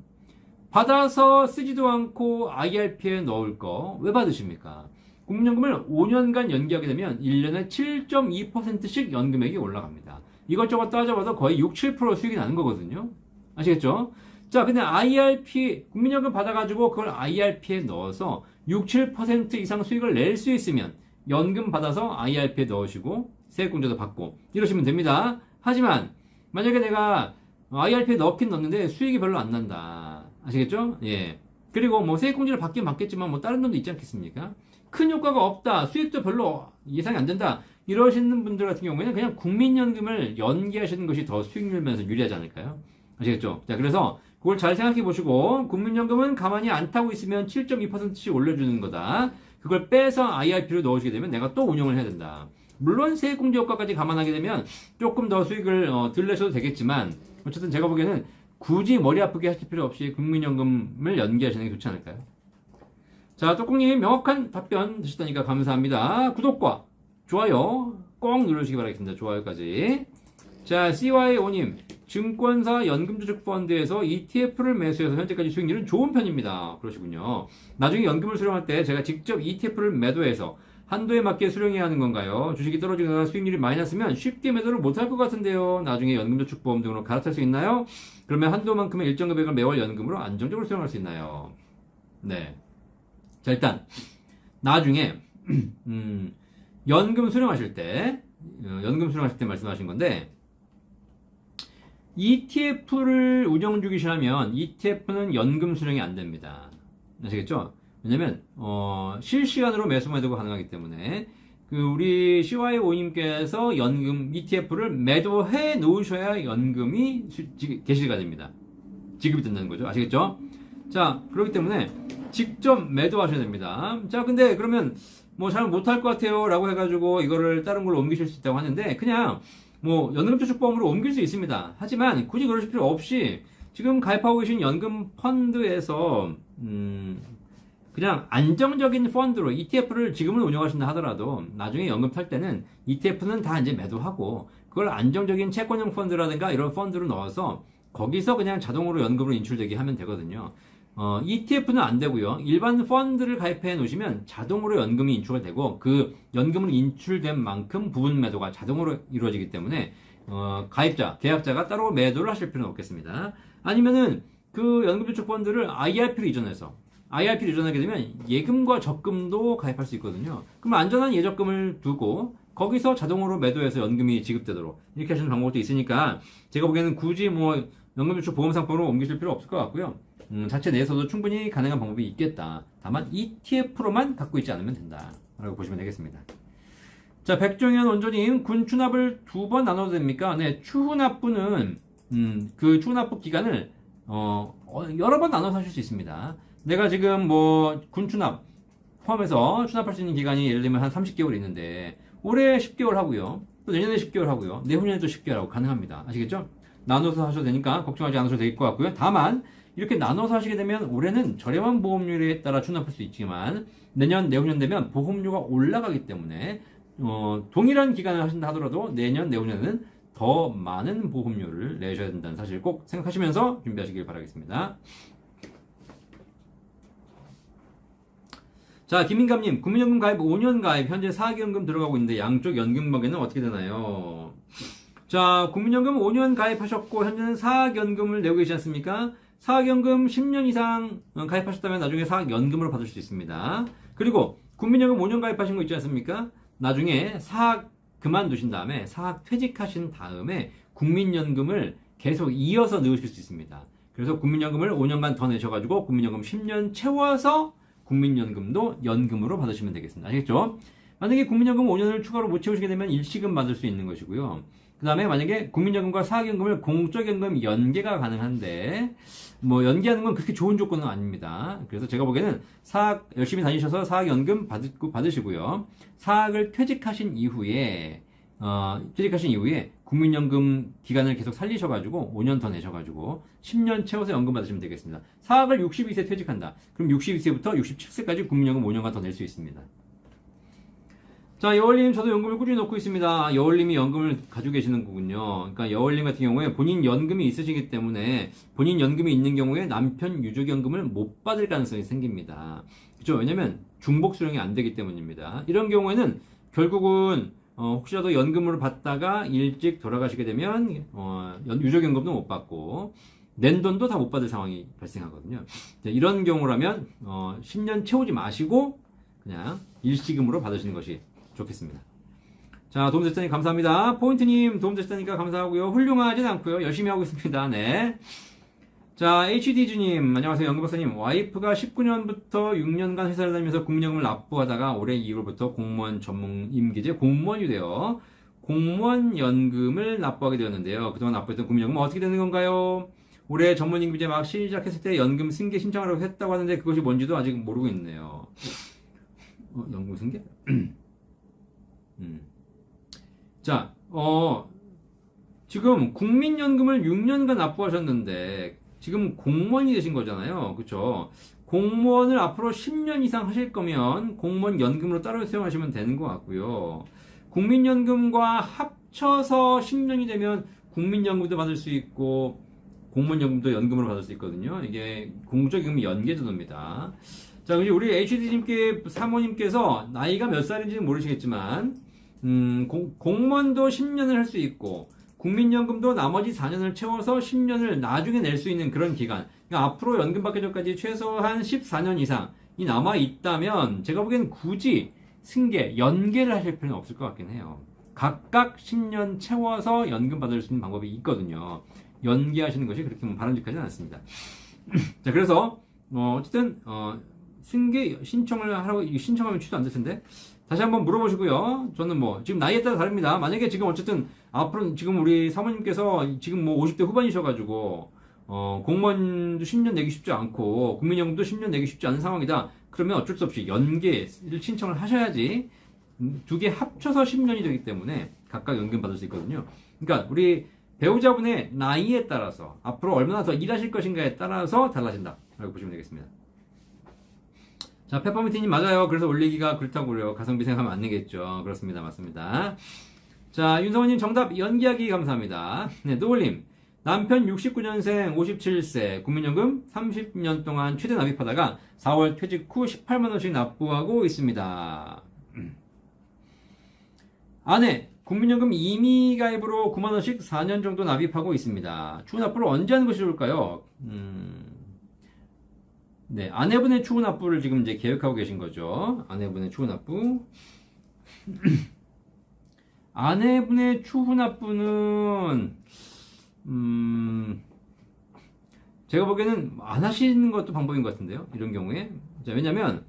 받아서 쓰지도 않고 IRP에 넣을 거 왜 받으십니까? 국민연금을 5년간 연기하게 되면 1년에 7.2%씩 연금액이 올라갑니다. 이것저것 따져봐도 거의 6, 7% 수익이 나는 거거든요. 아시겠죠? 자, 근데 국민연금 받아가지고 그걸 IRP에 넣어서 6, 7% 이상 수익을 낼 수 있으면 연금 받아서 IRP에 넣으시고 세액공제도 받고 이러시면 됩니다. 하지만 만약에 내가 IRP에 넣긴 넣는데 수익이 별로 안 난다. 아시겠죠? 예. 그리고 뭐 세액공제를 받긴 받겠지만 뭐 다른 돈도 있지 않겠습니까? 큰 효과가 없다. 수익도 별로 예상이 안 된다. 이러시는 분들 같은 경우에는 그냥 국민연금을 연기하시는 것이 더 수익률 면에서 유리하지 않을까요? 아시겠죠? 자, 그래서 그걸 잘 생각해 보시고 국민연금은 가만히 안 타고 있으면 7.2%씩 올려주는 거다. 그걸 빼서 IRP로 넣으시게 되면 내가 또 운영을 해야 된다. 물론 세액공제 효과까지 감안하게 되면 조금 더 수익을 덜 내셔도 되겠지만 어쨌든 제가 보기에는 굳이 머리 아프게 하실 필요 없이 국민연금을 연기하시는 게 좋지 않을까요? 자, 떡국님 명확한 답변 주셨다니까 감사합니다. 구독과 좋아요 꼭 눌러주시기 바라겠습니다. 좋아요까지. 자, CYO님, 증권사 연금저축펀드에서 ETF를 매수해서 현재까지 수익률은 좋은 편입니다. 그러시군요. 나중에 연금을 수령할 때 제가 직접 ETF를 매도해서 한도에 맞게 수령해야 하는 건가요? 주식이 떨어지거나 수익률이 많이 났으면 쉽게 매도를 못할 것 같은데요. 나중에 연금저축보험 등으로 갈아탈 수 있나요? 그러면 한도만큼의 일정 금액을 매월 연금으로 안정적으로 수령할 수 있나요? 네. 자, 일단 나중에 연금 수령하실 때 말씀하신 건데 ETF를 운영 중이시라면 ETF는 연금 수령이 안 됩니다. 아시겠죠? 왜냐면 실시간으로 매수 매도가 가능하기 때문에 우리 CYO님께서 연금 ETF를 매도해 놓으셔야 연금이 개시가 됩니다. 지급이 된다는 거죠. 아시겠죠? 자, 그렇기 때문에 직접 매도하셔야 됩니다. 자, 근데 그러면 뭐 잘 못할 것 같아요 라고 해가지고 이거를 다른 걸로 옮기실 수 있다고 하는데 그냥 뭐 연금저축보험으로 옮길 수 있습니다. 하지만 굳이 그러실 필요 없이 지금 가입하고 계신 연금 펀드에서 그냥 안정적인 펀드로 ETF를 지금은 운영하신다 하더라도 나중에 연금 탈 때는 ETF는 다 이제 매도하고 그걸 안정적인 채권형 펀드라든가 이런 펀드로 넣어서 거기서 그냥 자동으로 연금으로 인출되게 하면 되거든요. ETF는 안 되고요. 일반 펀드를 가입해 놓으시면 자동으로 연금이 인출가 되고 그 연금으로 인출된 만큼 부분 매도가 자동으로 이루어지기 때문에 계약자가 따로 매도를 하실 필요는 없겠습니다. 아니면은 그 연금저축 펀드를 IRP로 이전하게 되면 예금과 적금도 가입할 수 있거든요. 그럼 안전한 예적금을 두고 거기서 자동으로 매도해서 연금이 지급되도록 이렇게 하시는 방법도 있으니까 제가 보기에는 굳이 뭐 연금저축 보험 상품으로 옮기실 필요 없을 것 같고요. 자체 내에서도 충분히 가능한 방법이 있겠다. 다만 ETF로만 갖고 있지 않으면 된다 라고 보시면 되겠습니다. 자, 백종현 원조님, 군 추납을 2번 나눠도 됩니까? 네, 추후납부는 그 추후납부 기간을 여러 번 나눠서 하실 수 있습니다. 내가 지금 뭐 군 추납 포함해서 추납할 수 있는 기간이 예를 들면 한 30개월 있는데 올해 10개월 하고요. 또 내년에 10개월 하고요. 내후년에도 10개월 하고 가능합니다. 아시겠죠? 나눠서 하셔도 되니까 걱정하지 않으셔도 될 것 같고요. 다만 이렇게 나눠서 하시게 되면 올해는 저렴한 보험료에 따라 추납할 수 있지만 내년, 내후년 되면 보험료가 올라가기 때문에 동일한 기간을 하신다 하더라도 내년, 내후년에는 더 많은 보험료를 내셔야 된다는 사실 꼭 생각하시면서 준비하시길 바라겠습니다. 자, 김민감님, 국민연금 가입 5년 가입, 현재 사학연금 들어가고 있는데 양쪽 연금액에는 어떻게 되나요? 자, 국민연금 5년 가입하셨고 현재는 사학연금을 내고 계시지 않습니까? 사학연금 10년 이상 가입하셨다면 나중에 사학연금으로 받을 수 있습니다. 그리고 국민연금 5년 가입하신 거 있지 않습니까? 나중에 사학 그만두신 다음에 사학 퇴직하신 다음에 국민연금을 계속 이어서 넣으실 수 있습니다. 그래서 국민연금을 5년간 더 내셔가지고 국민연금 10년 채워서 국민연금도 연금으로 받으시면 되겠습니다. 아시겠죠? 만약에 국민연금 5년을 추가로 못 채우시게 되면 일시금 받을 수 있는 것이고요. 그 다음에 만약에 국민연금과 사학연금을 공적연금 연계가 가능한데 뭐 연계하는 건 그렇게 좋은 조건은 아닙니다. 그래서 제가 보기에는 사학 열심히 다니셔서 사학연금 받으시고요. 사학을 퇴직하신 이후에 국민연금 기간을 계속 살리셔가지고 5년 더 내셔가지고 10년 채워서 연금 받으시면 되겠습니다. 사학을 62세 퇴직한다. 그럼 62세부터 67세까지 국민연금 5년간 더 낼 수 있습니다. 자, 여월님, 저도 연금을 꾸준히 넣고 있습니다. 여월님이 연금을 가지고 계시는 거군요. 그러니까 여월님 같은 경우에 본인 연금이 있으시기 때문에 본인 연금이 있는 경우에 남편 유족연금을 못 받을 가능성이 생깁니다. 그렇죠? 왜냐면 중복 수령이 안 되기 때문입니다. 이런 경우에는 결국은 혹시라도 연금을 받다가 일찍 돌아가시게 되면 유족연금도 못 받고 낸 돈도 다 못 받을 상황이 발생하거든요. 이런 경우라면 10년 채우지 마시고 그냥 일시금으로 받으시는 것이 좋겠습니다. 자, 도움되셨다니 감사합니다. 포인트님 도움되셨다니까 감사하고요. 훌륭하진 않고요. 열심히 하고 있습니다. 네. 자, HD주님 안녕하세요. 연금박사님. 와이프가 19년부터 6년간 회사를 다니면서 국민연금을 납부하다가 올해 2월부터 공무원 전문 임기제 공무원이 되어 공무원 연금을 납부하게 되었는데요. 그동안 납부했던 국민연금은 어떻게 되는 건가요? 올해 전문 임기제 막 시작했을 때 연금 승계 신청하라고 했다고 하는데 그것이 뭔지도 아직 모르고 있네요. 연금 승계? 자, 지금 국민연금을 6년간 납부하셨는데 지금 공무원이 되신 거잖아요. 그쵸? 공무원을 앞으로 10년 이상 하실 거면 공무원 연금으로 따로 사용하시면 되는 것 같고요. 국민연금과 합쳐서 10년이 되면 국민연금도 받을 수 있고 공무원연금도 연금으로 받을 수 있거든요. 이게 공적연금 연계제도입니다. 자, 우리 HD님께 사모님께서 나이가 몇 살인지는 모르시겠지만 공무원도 10년을 할 수 있고 국민연금도 나머지 4년을 채워서 10년을 나중에 낼 수 있는 그런 기간. 그러니까 앞으로 연금 받기 전까지 최소한 14년 이상이 남아 있다면 제가 보기엔 굳이 승계, 연계를 하실 필요는 없을 것 같긴 해요. 각각 10년 채워서 연금 받을 수 있는 방법이 있거든요. 연계하시는 것이 그렇게 바람직하지는 않습니다. 자, 그래서 어쨌든 승계 신청을 하라고 신청하면 취소 안 될 텐데 다시 한번 물어보시고요. 저는 지금 나이에 따라 다릅니다. 만약에 지금 어쨌든 앞으로 지금 우리 사모님께서 지금 50대 후반이셔가지고 공무원도 10년 내기 쉽지 않고 국민연금도 10년 내기 쉽지 않은 상황이다. 그러면 어쩔 수 없이 연계를 신청을 하셔야지 두 개 합쳐서 10년이 되기 때문에 각각 연금 받을 수 있거든요. 그러니까 우리 배우자분의 나이에 따라서 앞으로 얼마나 더 일하실 것인가에 따라서 달라진다 라고 보시면 되겠습니다. 자, 페퍼민트님 맞아요. 그래서 올리기가 그렇다고 그래요. 가성비 생각하면 안 되겠죠. 그렇습니다. 맞습니다. 자, 윤성원님 정답 연기하기 감사합니다. 네, 노을님 남편 69년생 57세 국민연금 30년 동안 최대 납입하다가 4월 퇴직 후 18만원씩 납부하고 있습니다. 아내 국민연금 임의가입으로 9만원씩 4년 정도 납입하고 있습니다. 추후 납부를 언제 하는 것이 좋을까요? 네, 아내분의 추후 납부를 지금 이제 계획하고 계신 거죠. 아내분의 추후 납부. 아내분의 추후 납부는, 제가 보기에는 안 하시는 것도 방법인 것 같은데요. 이런 경우에. 자, 왜냐면,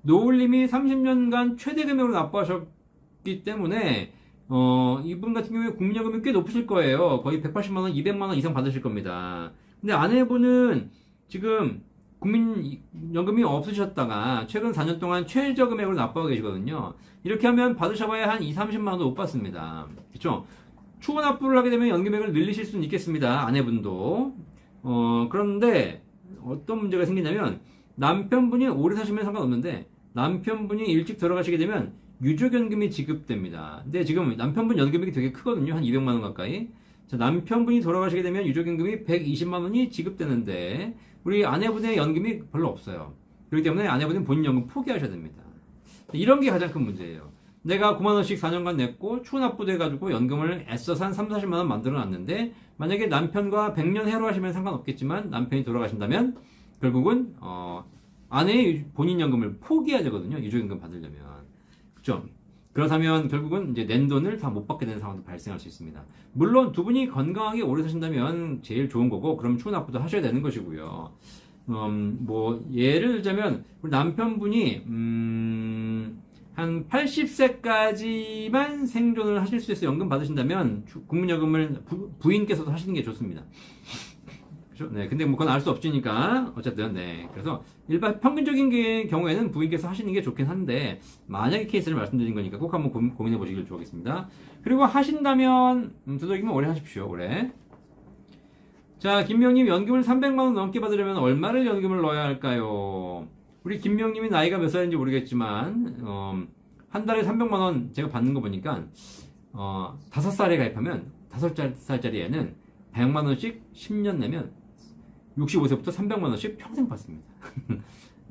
노을님이 30년간 최대 금액으로 납부하셨기 때문에, 이분 같은 경우에 국민연금이 꽤 높으실 거예요. 거의 180만원, 200만원 이상 받으실 겁니다. 근데 아내분은 지금 국민연금이 없으셨다가 최근 4년 동안 최저 금액으로 납부하고 계시거든요. 이렇게 하면 받으셔봐야 한 2,30만원도 못 받습니다. 그쵸? 추후 납부를 하게 되면 연금액을 늘리실 수는 있겠습니다. 아내분도. 그런데 어떤 문제가 생기냐면 남편분이 오래 사시면 상관없는데 남편분이 일찍 돌아가시게 되면 유족연금이 지급됩니다. 근데 지금 남편분 연금액이 되게 크거든요. 한 200만원 가까이. 자, 남편분이 돌아가시게 되면 유족연금이 120만원이 지급되는데 우리 아내분의 연금이 별로 없어요. 그렇기 때문에 아내분은 본인 연금 포기하셔야 됩니다. 이런 게 가장 큰 문제예요. 내가 9만원씩 4년간 냈고 추후 납부돼가지고 연금을 애써서 한 3, 40만원 만들어놨는데 만약에 남편과 100년 해로하시면 상관없겠지만 남편이 돌아가신다면 결국은 아내의 본인 연금을 포기해야 되거든요. 유족연금 받으려면. 그죠? 그렇다면 결국은 이제 낸 돈을 다 못 받게 되는 상황도 발생할 수 있습니다. 물론 두 분이 건강하게 오래 사신다면 제일 좋은 거고, 그럼 추후 납부도 하셔야 되는 것이고요. 뭐 예를 들자면 우리 남편분이 한 80세까지만 생존을 하실 수 있어 연금 받으신다면 국민연금을 부인께서도 하시는 게 좋습니다. 그렇죠? 네, 근데 뭐 그건 알 수 없으니까 어쨌든 네, 그래서 일반 평균적인 경우에는 부인께서 하시는 게 좋긴 한데 만약의 케이스를 말씀드린 거니까 꼭 한번 고민해 보시길 좋겠습니다. 그리고 하신다면 되도록이면 오래 하십시오. 오래. 자, 김명님 연금을 300만 원 넘게 받으려면 얼마를 연금을 넣어야 할까요? 우리 김명님이 나이가 몇 살인지 모르겠지만 한 달에 300만 원 제가 받는 거 보니까 5살에 가입하면 5살짜리 애는 100만 원씩 10년 내면 65세부터 300만 원씩 평생 받습니다.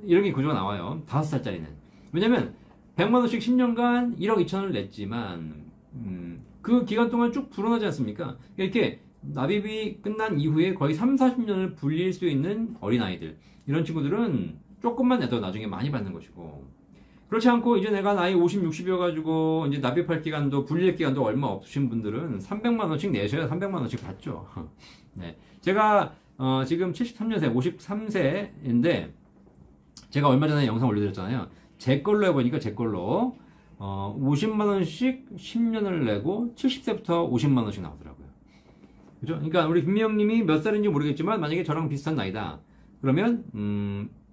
이런 게 구조가 나와요. 5살짜리는. 왜냐면 100만 원씩 10년간 1억 2천을 냈지만 그 기간 동안 쭉 불어나지 않습니까? 이렇게 납입이 끝난 이후에 거의 3, 40년을 불릴 수 있는 어린아이들, 이런 친구들은 조금만 내도 나중에 많이 받는 것이고, 그렇지 않고 이제 내가 나이 50, 60이어가지고 이제 납입할 기간도 불릴 기간도 얼마 없으신 분들은 300만 원씩 내셔야 300만 원씩 받죠. 네. 제가 지금 73년생, 53세인데 제가 얼마 전에 영상 올려드렸잖아요. 제 걸로 해보니까 제 걸로 50만 원씩 10년을 내고 70세부터 50만 원씩 나오더라고요. 그죠? 그러니까 우리 김미영님이 몇 살인지 모르겠지만 만약에 저랑 비슷한 나이다. 그러면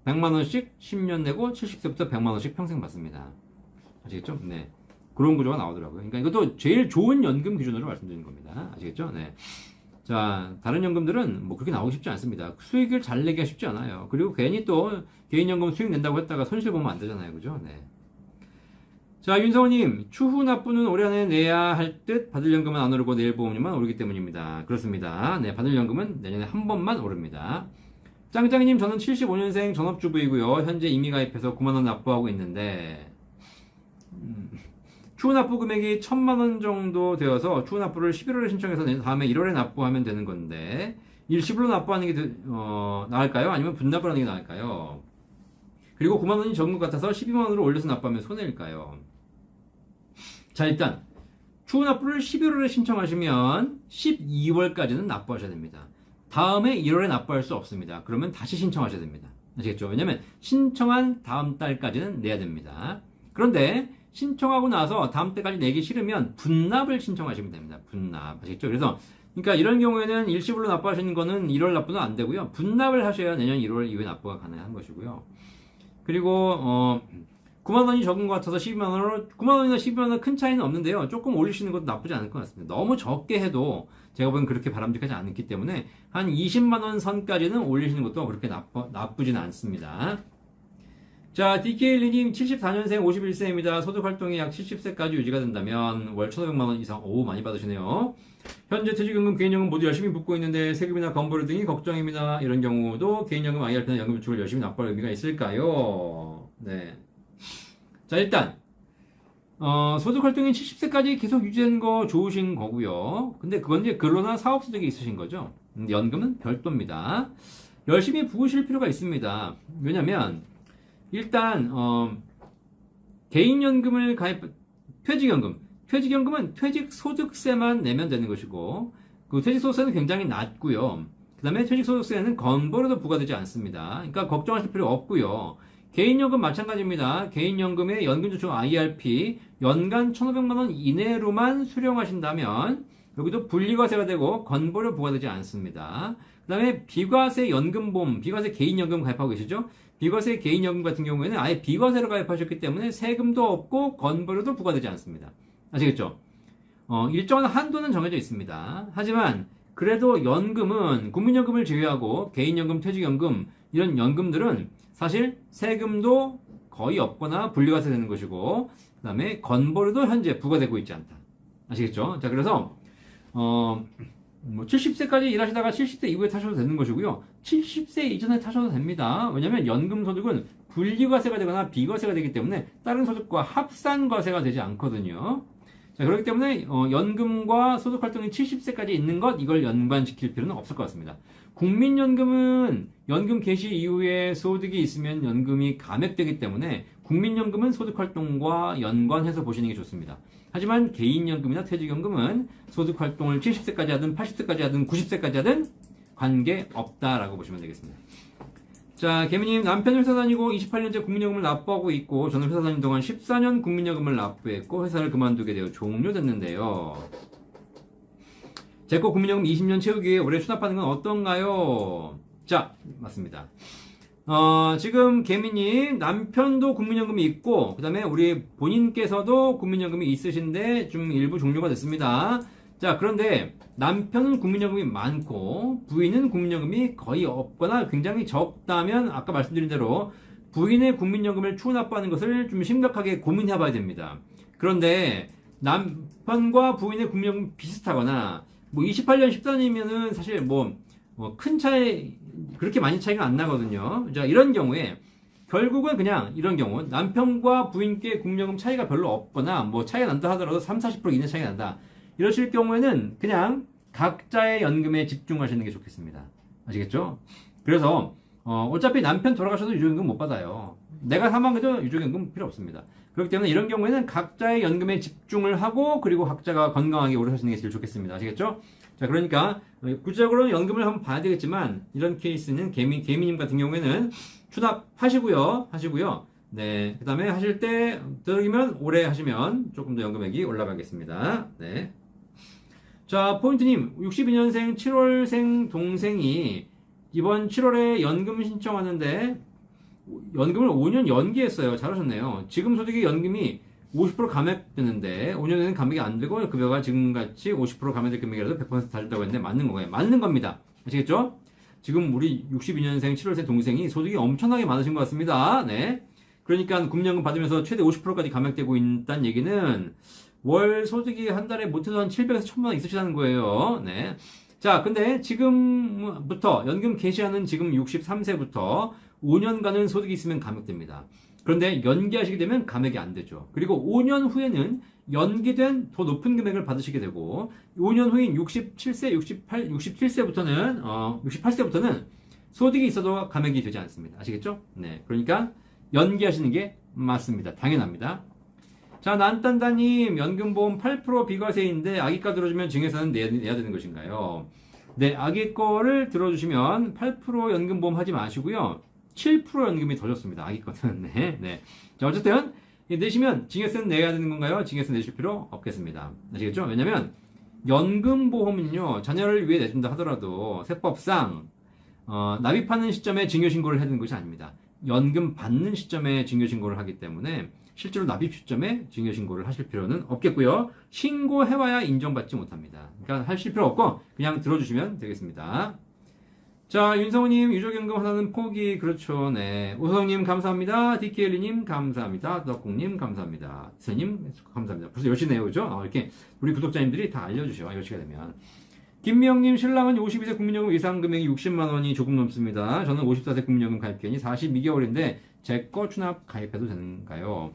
100만 원씩 10년 내고 70세부터 100만 원씩 평생 받습니다. 아시겠죠? 네. 그런 구조가 나오더라고요. 그러니까 이것도 제일 좋은 연금 기준으로 말씀드리는 겁니다. 아시겠죠? 네. 자, 다른 연금들은 뭐 그렇게 나오기 쉽지 않습니다. 수익을 잘 내기가 쉽지 않아요. 그리고 괜히 또 개인연금 수익 낸다고 했다가 손실 보면 안 되잖아요. 그죠? 네. 자, 윤성호님, 추후 납부는 올해 안에 내야 할 듯 받을 연금은 안 오르고 내일 보험료만 오르기 때문입니다. 그렇습니다. 네, 받을 연금은 내년에 한 번만 오릅니다. 짱짱이님, 저는 75년생 전업주부이고요. 현재 이미 가입해서 9만원 납부하고 있는데 추후 납부 금액이 1000만원 정도 되어서 추후 납부를 11월에 신청해서 다음에 1월에 납부하면 되는 건데 일시불로 납부하는 게 나을까요? 아니면 분납을 하는 게 나을까요? 그리고 9만원이 적은 것 같아서 12만원으로 올려서 납부하면 손해일까요? 자, 일단 추후 납부를 11월에 신청하시면 12월까지는 납부하셔야 됩니다. 다음에 1월에 납부할 수 없습니다. 그러면 다시 신청하셔야 됩니다. 아시겠죠? 왜냐면 신청한 다음 달까지는 내야 됩니다. 그런데 신청하고 나서 다음 달까지 내기 싫으면 분납을 신청하시면 됩니다. 분납. 아시겠죠? 그래서 그러니까 이런 경우에는 일시불로 납부하시는 거는 1월 납부는 안 되고요. 분납을 하셔야 내년 1월 이후에 납부가 가능한 것이고요. 그리고 9만 원이 적은 것 같아서 12만 원으로 9만 원이나 12만 원 큰 차이는 없는데요. 조금 올리시는 것도 나쁘지 않을 것 같습니다. 너무 적게 해도 제가 보기엔 그렇게 바람직하지 않기 때문에 한 20만 원 선까지는 올리시는 것도 그렇게 나쁘진 않습니다. 자, DKL님 74년생 51세입니다. 소득 활동이 약 70세까지 유지가 된다면 월 1,500만 원 이상, 오, 많이 받으시네요. 현재 퇴직연금, 개인연금 모두 열심히 붓고 있는데 세금이나 건보료 등이 걱정입니다. 이런 경우도 개인연금, IRP나 연금저축을 열심히 납부할 의미가 있을까요? 네. 자, 일단 소득 활동이 70세까지 계속 유지된 거 좋으신 거고요. 근데 그건 이제 근로나 사업 소득이 있으신 거죠. 연금은 별도입니다. 열심히 부으실 필요가 있습니다. 왜냐면 일단 개인연금을 퇴직연금은 퇴직소득세만 내면 되는 것이고 그 퇴직소득세는 굉장히 낮고요. 그 다음에 퇴직소득세는 건보료도 부과되지 않습니다. 그러니까 걱정하실 필요 없고요. 개인연금 마찬가지입니다. 개인연금의 연금저축 IRP 연간 1,500만 원 이내로만 수령하신다면 여기도 분리과세가 되고 건보료 부과되지 않습니다. 그 다음에 비과세 연금보험, 비과세 개인연금 가입하고 계시죠? 비과세 개인연금 같은 경우에는 아예 비과세로 가입하셨기 때문에 세금도 없고 건보료도 부과되지 않습니다. 아시겠죠? 일정한 한도는 정해져 있습니다. 하지만 그래도 연금은 국민연금을 제외하고 개인연금, 퇴직연금 이런 연금들은 사실 세금도 거의 없거나 분리과세 되는 것이고 그 다음에 건보료도 현재 부과되고 있지 않다. 아시겠죠? 자, 그래서 70세까지 일하시다가 70세 이후에 타셔도 되는 것이고요. 70세 이전에 타셔도 됩니다. 왜냐하면 연금 소득은 분리과세가 되거나 비과세가 되기 때문에 다른 소득과 합산과세가 되지 않거든요. 자, 그렇기 때문에 연금과 소득활동이 70세까지 있는 것 이걸 연관시킬 필요는 없을 것 같습니다. 국민연금은 연금 개시 이후에 소득이 있으면 연금이 감액되기 때문에 국민연금은 소득활동과 연관해서 보시는 게 좋습니다. 하지만 개인연금이나 퇴직연금은 소득활동을 70세까지 하든 80세까지 하든 90세까지 하든 관계없다라고 보시면 되겠습니다. 자, 개미님, 남편 회사 다니고 28년째 국민연금을 납부하고 있고, 저는 회사 다니는 동안 14년 국민연금을 납부했고, 회사를 그만두게 되어 종료됐는데요. 제 거 국민연금 20년 채우기 위해 올해 수납하는 건 어떤가요? 자, 맞습니다. 지금 개미님, 남편도 국민연금이 있고, 그 다음에 우리 본인께서도 국민연금이 있으신데, 좀 일부 종료가 됐습니다. 자, 그런데 남편은 국민연금이 많고 부인은 국민연금이 거의 없거나 굉장히 적다면 아까 말씀드린 대로 부인의 국민연금을 추후 납부하는 것을 좀 심각하게 고민해 봐야 됩니다. 그런데 남편과 부인의 국민연금 비슷하거나 뭐 28년 14년이면은 사실 뭐 큰 차이 그렇게 많이 차이가 안 나거든요. 자, 이런 경우에 결국은 그냥 이런 경우 남편과 부인께 국민연금 차이가 별로 없거나 뭐 차이가 난다 하더라도 30-40% 이내 차이가 난다. 이러실 경우에는 그냥 각자의 연금에 집중하시는 게 좋겠습니다. 아시겠죠? 그래서 어차피 남편 돌아가셔도 유족연금 못 받아요. 내가 사망해도 유족연금 필요 없습니다. 그렇기 때문에 이런 경우에는 각자의 연금에 집중을 하고 그리고 각자가 건강하게 오래 사시는 게 제일 좋겠습니다. 아시겠죠? 자, 그러니까 구체적으로 연금을 한번 봐야 되겠지만 이런 케이스는 개미님 같은 경우에는 추납하시고요. 네, 그 다음에 하실 때 들으면 오래 하시면 조금 더 연금액이 올라가겠습니다. 네. 자, 포인트님, 62년생 7월생 동생이 이번 7월에 연금 신청하는데 연금을 5년 연기했어요. 잘하셨네요. 지금 소득이 연금이 50% 감액되는데 5년에는 감액이 안 되고 급여가 지금같이 50% 감액될 금액이라도 100% 달다고 했는데 맞는 건가요? 맞는 겁니다. 아시겠죠? 지금 우리 62년생 7월생 동생이 소득이 엄청나게 많으신 것 같습니다. 네. 그러니까 국민연금 받으면서 최대 50%까지 감액되고 있다는 얘기는 월 소득이 한 달에 못해도 한 700에서 1000만 원 있으시다는 거예요. 네. 자, 근데 지금부터 연금 개시하는 지금 63세부터 5년간은 소득이 있으면 감액됩니다. 그런데 연기하시게 되면 감액이 안 되죠. 그리고 5년 후에는 연기된 더 높은 금액을 받으시게 되고 5년 후인 67세, 68세부터는 소득이 있어도 감액이 되지 않습니다. 아시겠죠? 네. 그러니까 연기하시는 게 맞습니다. 당연합니다. 자, 난딴따님, 연금보험 8% 비과세인데 아기가 들어주면 증여세는 내야 되는 것인가요? 네, 아기 거를 들어주시면 8% 연금보험 하지 마시고요. 7% 연금이 더 좋습니다. 아기 거는. 네, 네. 자, 어쨌든 내시면 증여세는 내야 되는 건가요? 증여세 내실 필요 없겠습니다. 아시겠죠? 왜냐면 연금보험은요, 자녀를 위해 내준다 하더라도 세법상 납입하는 시점에 증여신고를 해야 되는 것이 아닙니다. 연금 받는 시점에 증여신고를 하기 때문에 실제로 납입 시점에 증여신고를 하실 필요는 없겠고요. 신고해봐야 인정받지 못합니다. 그러니까 하실 필요 없고 그냥 들어주시면 되겠습니다. 자, 윤성우님 유족연금 하나는 포기. 그렇죠. 네. 오성님 감사합니다. DKL님 감사합니다. 덕국님 감사합니다. 이사님 감사합니다. 벌써 10시네요. 그죠? 이렇게 우리 구독자님들이 다 알려주셔. 10시가 되면. 김미영님, 신랑은 52세 국민연금 예상 금액이 60만 원이 조금 넘습니다. 저는 54세 국민연금 가입기간이 42개월인데 제 거 추납 가입해도 되는가요?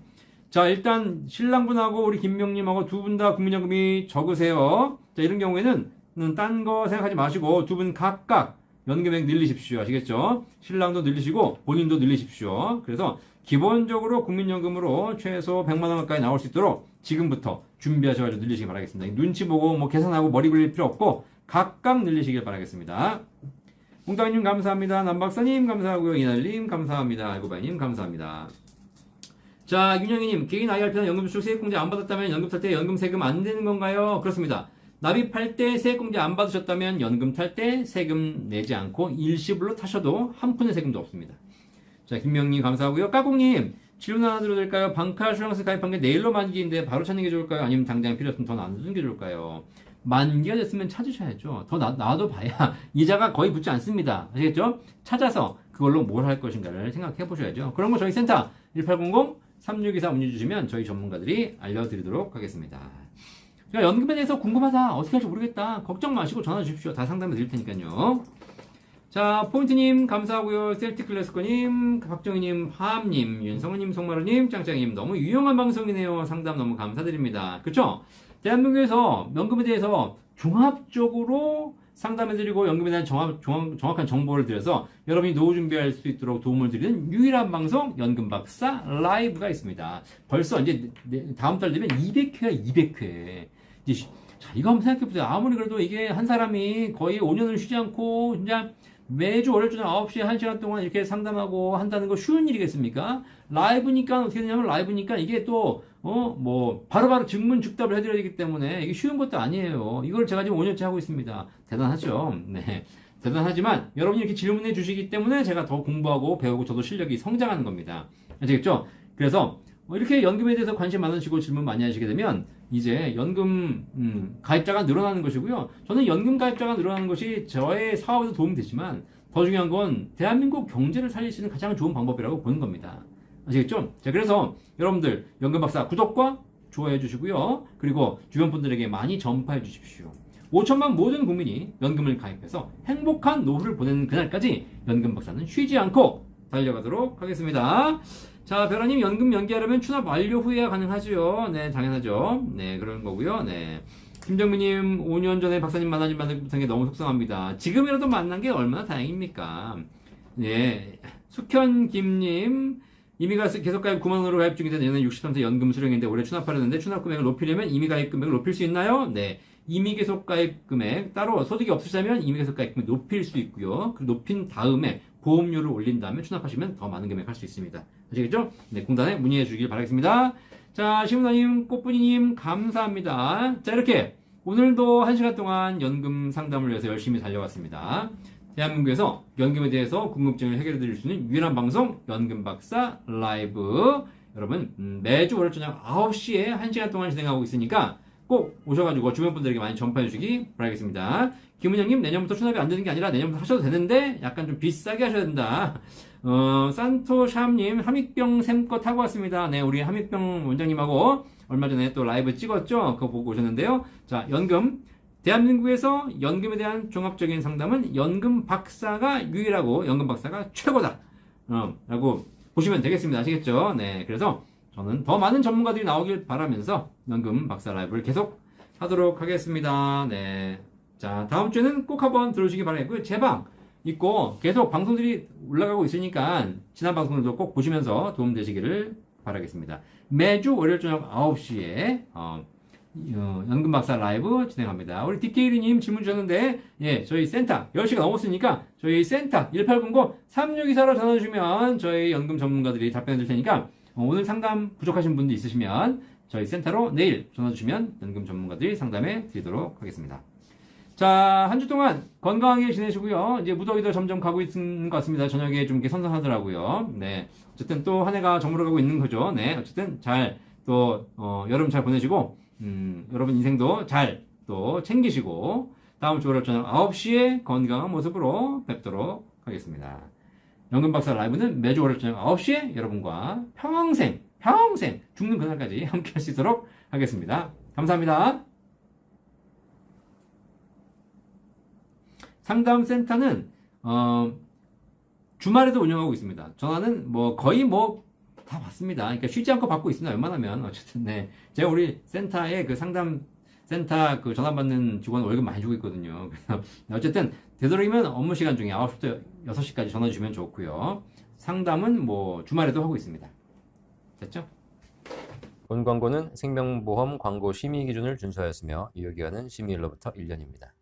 자, 일단 신랑분하고 우리 김명님하고 두 분 다 국민연금이 적으세요. 자, 이런 경우에는 딴 거 생각하지 마시고 두 분 각각 연금액 늘리십시오. 아시겠죠? 신랑도 늘리시고 본인도 늘리십시오. 그래서 기본적으로 국민연금으로 최소 100만 원 가까이 나올 수 있도록 지금부터 준비하셔가지고 늘리시기 바라겠습니다. 눈치 보고 뭐 계산하고 머리 굴릴 필요 없고 각각 늘리시길 바라겠습니다. 홍다희님 감사합니다. 남박사님 감사하고요. 이날님 감사합니다. 알고바이님 감사합니다. 자, 윤영희님, 개인 IRP나 연금저축 세액공제 안 받았다면 연금 탈 때 연금 세금 안 되는 건가요? 그렇습니다. 납입할 때 세액공제 안 받으셨다면 연금 탈 때 세금 내지 않고 일시불로 타셔도 한 푼의 세금도 없습니다. 자, 김명님 감사하고요. 까꿍님, 질문 하나 드려도 될까요? 방카슈랑스 가입한 게 내일로 만기인데 바로 찾는 게 좋을까요? 아니면 당장 필요 없으면 더 놔두는 게 좋을까요? 만기가 됐으면 찾으셔야죠. 더 놔둬 봐야 이자가 거의 붙지 않습니다. 아시겠죠? 찾아서 그걸로 뭘 할 것인가를 생각해 보셔야죠. 그런 거 저희 센터 1800-3624 문의 주시면 저희 전문가들이 알려드리도록 하겠습니다. 자, 연금에 대해서 궁금하다, 어떻게 할지 모르겠다, 걱정 마시고 전화 주십시오. 다 상담해 드릴 테니까요. 자, 포인트님 감사하고요. 셀틱클래스커님, 박정희님, 화암님, 윤성우님, 송마루님, 짱짱님, 너무 유용한 방송이네요. 상담 너무 감사드립니다. 그쵸? 대한민국에서 연금에 대해서 종합적으로 상담해드리고 연금에 대한 정확한 정보를 드려서 여러분이 노후 준비할 수 있도록 도움을 드리는 유일한 방송 연금박사 라이브가 있습니다. 벌써 이제 다음 달 되면 200회야 200회. 자, 이거 한번 생각해보세요. 아무리 그래도 이게 한 사람이 거의 5년을 쉬지 않고 진짜 매주 월요일 저녁 9시에 1시간 동안 이렇게 상담하고 한다는 거 쉬운 일이겠습니까? 라이브니까 어떻게 되냐면 라이브니까 이게 또 뭐 바로바로 증문즉답을 해드려야 되기 때문에 이게 쉬운 것도 아니에요. 이걸 제가 지금 5년째 하고 있습니다. 대단하죠? 네. 대단하지만 여러분이 이렇게 질문해 주시기 때문에 제가 더 공부하고 배우고 저도 실력이 성장하는 겁니다. 아시겠죠? 그래서 이렇게 연금에 대해서 관심 많으시고 질문 많이 하시게 되면 이제 연금 가입자가 늘어나는 것이고요. 저는 연금 가입자가 늘어나는 것이 저의 사업에도 도움이 되지만 더 중요한 건 대한민국 경제를 살릴 수 있는 가장 좋은 방법이라고 보는 겁니다. 아시겠죠? 자, 그래서 여러분들 연금박사 구독과 좋아해 주시고요. 그리고 주변 분들에게 많이 전파해 주십시오. 5천만 모든 국민이 연금을 가입해서 행복한 노후를 보내는 그날까지 연금박사는 쉬지 않고 달려가도록 하겠습니다. 자, 벼라님 연금 연기하려면 추납 완료 후에야 가능하죠. 네, 당연하죠. 네, 그런 거고요. 네. 김정민님 5년 전에 박사님 만나지 못한 게 너무 속상합니다. 지금이라도 만난 게 얼마나 다행입니까? 네, 숙현김님 이미 계속 가입 9만 원으로 가입 중인데 내년 63세 연금 수령인데 올해 추납하려는데 추납 금액을 높이려면 이미 가입 금액을 높일 수 있나요? 네. 이미 계속 가입 금액 따로 소득이 없으시다면 이미 계속 가입 금액 높일 수 있고요. 그 높인 다음에 보험료를 올린 다음에 추납하시면 더 많은 금액 할 수 있습니다. 아시겠죠? 네, 공단에 문의해 주길 바라겠습니다. 자, 시문아님, 꽃분이님 감사합니다. 자, 이렇게 오늘도 1시간 동안 연금 상담을 위해서 열심히 달려왔습니다. 대한민국에서 연금에 대해서 궁금증을 해결해 드릴 수 있는 유일한 방송 연금박사 라이브. 여러분 매주 월요일 저녁 9시에 1시간 동안 진행하고 있으니까 꼭 오셔가지고 주변 분들에게 많이 전파해 주시기 바라겠습니다. 김은영님 내년부터 추납이 안 되는 게 아니라 내년부터 하셔도 되는데 약간 좀 비싸게 하셔야 된다. 산토샵님 함익병 샘거 타고 왔습니다. 네, 우리 함익병 원장님하고 얼마 전에 또 라이브 찍었죠. 그거 보고 오셨는데요. 자, 연금 대한민국에서 연금에 대한 종합적인 상담은 연금 박사가 유일하고 연금 박사가 최고다. 라고 보시면 되겠습니다. 아시겠죠? 네, 그래서 저는 더 많은 전문가들이 나오길 바라면서 연금 박사 라이브를 계속 하도록 하겠습니다. 네. 자, 다음 주에는 꼭 한번 들어주시기 바라겠고요. 제 방 있고 계속 방송들이 올라가고 있으니까 지난 방송들도 꼭 보시면서 도움 되시기를 바라겠습니다. 매주 월요일 저녁 9시에 연금 박사 라이브 진행합니다. 우리 DK리님 질문 주셨는데, 예, 저희 센터 10시가 넘었으니까 저희 센터 1809-3624로 전화 주시면 저희 연금 전문가들이 답변해 줄 테니까 오늘 상담 부족하신 분도 있으시면 저희 센터로 내일 전화 주시면 연금 전문가들이 상담해 드리도록 하겠습니다. 자, 한 주 동안 건강하게 지내시고요. 이제 무더기도 점점 가고 있는 것 같습니다. 저녁에 좀 이렇게 선선하더라고요. 네. 어쨌든 또 한 해가 저물어가고 있는 거죠. 네. 어쨌든 잘 또 여름 잘 보내시고 여러분 인생도 잘 또 챙기시고 다음 주 월요일 저녁 9시에 건강한 모습으로 뵙도록 하겠습니다. 연금박사 라이브는 매주 월요일 저녁 9시에 여러분과 평생 죽는 그날까지 함께 할 수 있도록 하겠습니다. 감사합니다. 상담센터는 주말에도 운영하고 있습니다. 전화는 거의 다 받습니다. 그러니까 쉬지 않고 받고 있습니다. 웬만하면 어쨌든 네, 제가 우리 센터에 그 상담센터 그 전화 받는 직원 월급 많이 주고 있거든요. 그래서 어쨌든 되도록이면 업무 시간 중에 9시부터 6시까지 전화 주시면 좋고요. 상담은 주말에도 하고 있습니다. 됐죠? 본 광고는 생명보험 광고 심의 기준을 준수하였으며 유효기간은 심의일로부터 1년입니다.